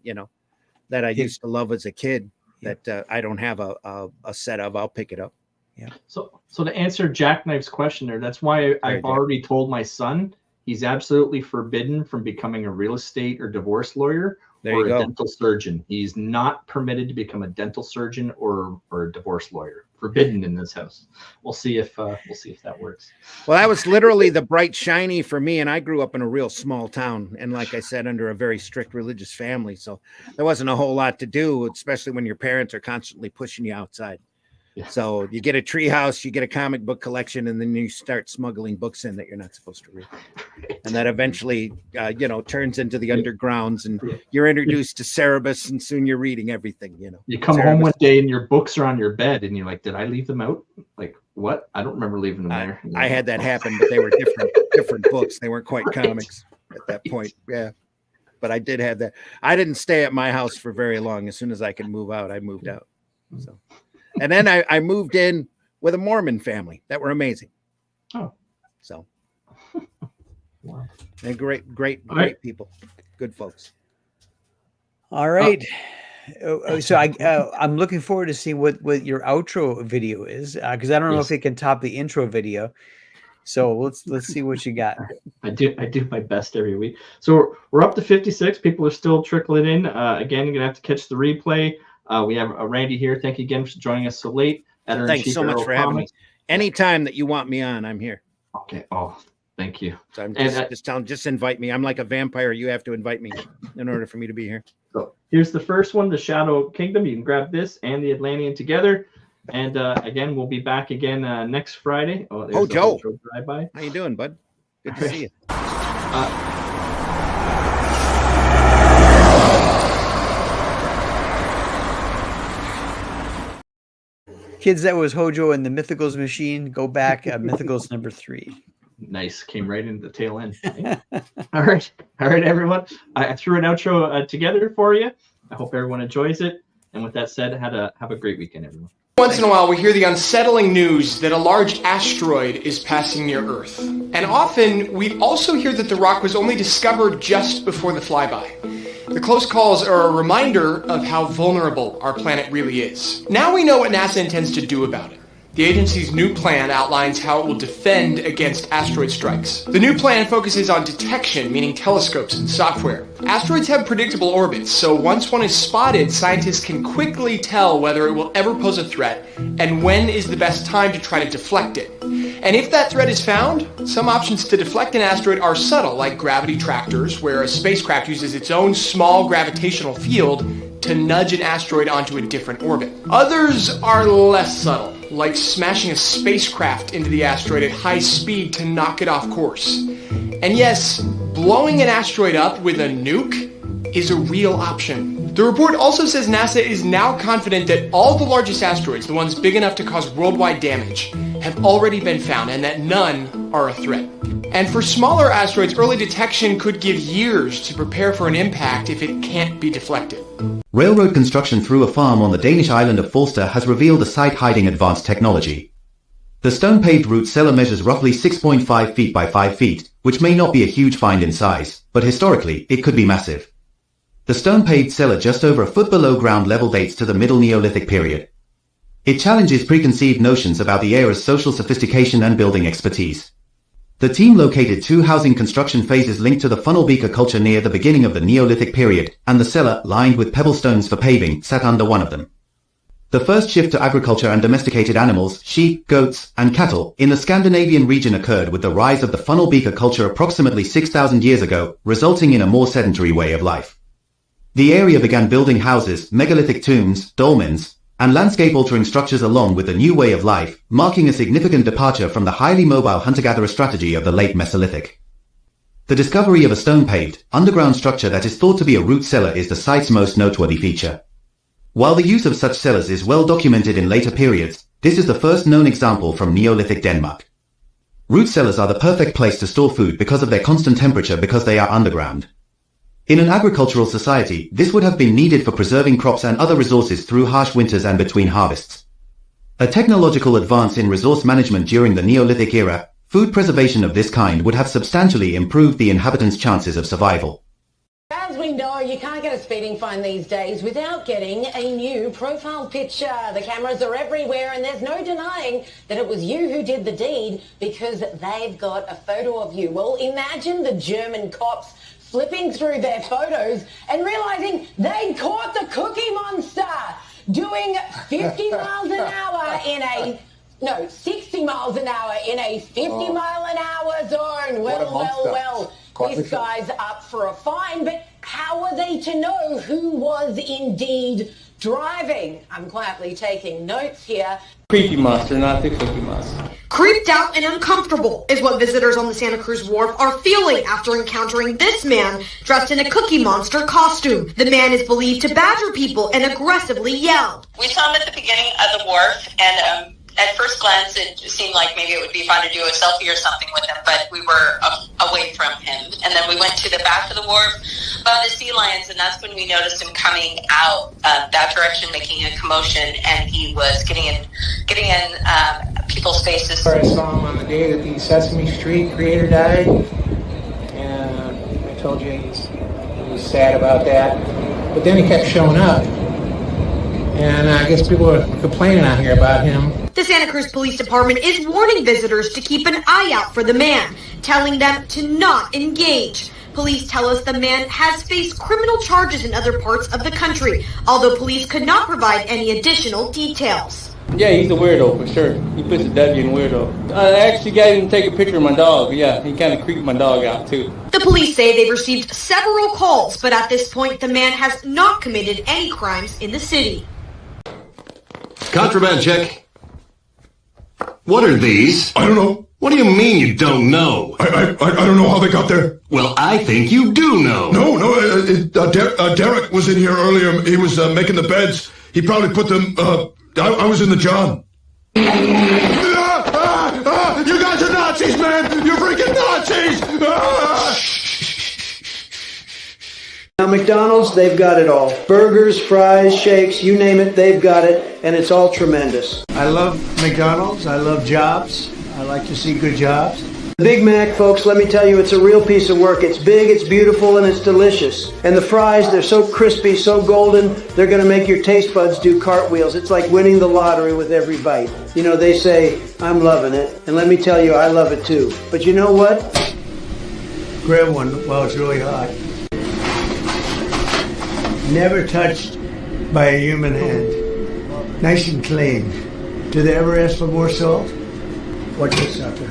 that I used to love as a kid, that I don't have a set of. I'll pick it up. Yeah. So to answer Jackknife's question there, that's why I've already told my son he's absolutely forbidden from becoming a real estate or divorce lawyer or a dental surgeon. He's not permitted to become a dental surgeon or a divorce lawyer. forbidden in this house. We'll see if that works. Well, that was literally the bright shiny for me, and I grew up in a real small town, and like I said, under a very strict religious family, so there wasn't a whole lot to do, especially when your parents are constantly pushing you outside. Yeah. So you get a tree house, you get a comic book collection, and then you start smuggling books in that you're not supposed to read. Right. And that eventually, turns into the undergrounds, and you're introduced to Cerebus, and soon you're reading everything, You come home one day and your books are on your bed, and you're like, did I leave them out? Like, what? I don't remember leaving them there. I had that happen, but they were different books. They weren't quite comics at that point. Yeah. But I did have that. I didn't stay at my house for very long. As soon as I could move out, I moved out. So. And then I moved in with a Mormon family that were amazing. Oh, so wow. And great people, good folks. All right. So I'm looking forward to seeing what your outro video is, because I don't know if it can top the intro video. So let's see what you got. I do my best every week. So we're up to 56. People are still trickling in. Again, you're gonna have to catch the replay. We have Randy here. Thank you again for joining us so late. Thanks so much for having me. Anytime that you want me on, I'm here. Okay. Oh, thank you. So I'm just invite me. I'm like a vampire. You have to invite me in order for me to be here. So here's the first one, the Shadow Kingdom. You can grab this and the Atlantean together. And again, we'll be back again next Friday. Oh, Joe. Drive-by. How you doing, bud? Good to see you. Kids, that was Hojo and the Mythicals machine. Go back, Mythicals number 3. Nice, came right into the tail end. All right, everyone. I threw an outro together for you. I hope everyone enjoys it. And with that said, have a great weekend, everyone. Once in a while, we hear the unsettling news that a large asteroid is passing near Earth. And often, we also hear that the rock was only discovered just before the flyby. The close calls are a reminder of how vulnerable our planet really is. Now we know what NASA intends to do about it. The agency's new plan outlines how it will defend against asteroid strikes. The new plan focuses on detection, meaning telescopes and software. Asteroids have predictable orbits, so once one is spotted, scientists can quickly tell whether it will ever pose a threat and when is the best time to try to deflect it. And if that threat is found, some options to deflect an asteroid are subtle, like gravity tractors, where a spacecraft uses its own small gravitational field to nudge an asteroid onto a different orbit. Others are less subtle, like smashing a spacecraft into the asteroid at high speed to knock it off course. And yes, blowing an asteroid up with a nuke is a real option. The report also says NASA is now confident that all the largest asteroids, the ones big enough to cause worldwide damage, have already been found and that none are a threat. And for smaller asteroids, early detection could give years to prepare for an impact if it can't be deflected. Railroad construction through a farm on the Danish island of Falster has revealed a site hiding advanced technology. The stone-paved route cellar measures roughly 6.5 feet by 5 feet, which may not be a huge find in size, but historically, it could be massive. The stone-paved cellar just over a foot below ground level dates to the Middle Neolithic period. It challenges preconceived notions about the era's social sophistication and building expertise. The team located 2 housing construction phases linked to the funnel beaker culture near the beginning of the Neolithic period, and the cellar, lined with pebble stones for paving, sat under one of them. The first shift to agriculture and domesticated animals, sheep, goats, and cattle, in the Scandinavian region occurred with the rise of the funnel beaker culture approximately 6,000 years ago, resulting in a more sedentary way of life. The area began building houses, megalithic tombs, dolmens, and landscape-altering structures along with the new way of life, marking a significant departure from the highly mobile hunter-gatherer strategy of the late Mesolithic. The discovery of a stone-paved, underground structure that is thought to be a root cellar is the site's most noteworthy feature. While the use of such cellars is well documented in later periods, this is the first known example from Neolithic Denmark. Root cellars are the perfect place to store food because of their constant temperature because they are underground. In an agricultural society, this would have been needed for preserving crops and other resources through harsh winters and between harvests. A technological advance in resource management during the Neolithic era, food preservation of this kind would have substantially improved the inhabitants' chances of survival. As we know, you can't get a speeding fine these days without getting a new profile picture. The cameras are everywhere and there's no denying that it was you who did the deed because they've got a photo of you. Well, imagine the German cops flipping through their photos and realizing they'd caught the Cookie Monster. doing 50 miles an hour in a, no, 60 miles an hour in a 50 mile an hour zone. Well, this guy's up for a fine, but how are they to know who was indeed driving? I'm quietly taking notes here. Creepy monster, not the Cookie Monster. Creeped out and uncomfortable is what visitors on the Santa Cruz Wharf are feeling after encountering this man dressed in a Cookie Monster costume. The man is believed to badger people and aggressively yell. We saw him at the beginning of the wharf, and at first glance, it seemed like maybe it would be fun to do a selfie or something with him, but we were away from him. And then we went to the back of the wharf by the sea lions, and that's when we noticed him coming out that direction, making a commotion, and he was getting in people's faces. I saw him on the day that the Sesame Street creator died, and I told you he was sad about that. But then he kept showing up, and I guess people are complaining out here about him. The Santa Cruz Police Department is warning visitors to keep an eye out for the man, telling them to not engage. Police tell us the man has faced criminal charges in other parts of the country, although police could not provide any additional details. Yeah, he's a weirdo for sure. He puts a W in weirdo. I actually got him to take a picture of my dog. Yeah, he kind of creeped my dog out too. The police say they've received several calls, but at this point the man has not committed any crimes in the city. Contraband check. What are these? I don't know. What do you mean you don't know? I don't know how they got there. Well, I think you do know. No, Derek was in here earlier. He was making the beds. He probably put them, I was in the John. You guys are Nazis, man! You're freaking Nazis! Now, McDonald's, they've got it all. Burgers, fries, shakes, you name it, they've got it, and it's all tremendous. I love McDonald's. I love jobs. I like to see good jobs. The Big Mac, folks, let me tell you, it's a real piece of work. It's big, it's beautiful, and it's delicious. And the fries, they're so crispy, so golden, they're going to make your taste buds do cartwheels. It's like winning the lottery with every bite. You know, they say, I'm loving it. And let me tell you, I love it too. But you know what? Grab one while it's really hot. Never touched by a human hand. Nice and clean. Do they ever ask for more salt? Watch this sucker.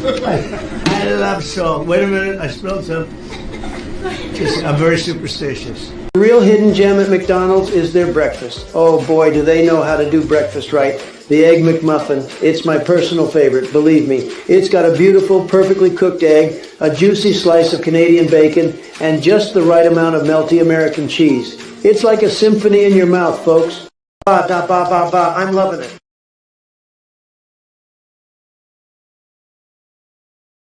I love salt. Wait a minute, I spilled some. I'm very superstitious. The real hidden gem at McDonald's is their breakfast. Oh boy, do they know how to do breakfast right. The Egg McMuffin, it's my personal favorite, believe me. It's got a beautiful, perfectly cooked egg, a juicy slice of Canadian bacon, and just the right amount of melty American cheese. It's like a symphony in your mouth, folks. Ba, da, ba, ba, ba. I'm loving it.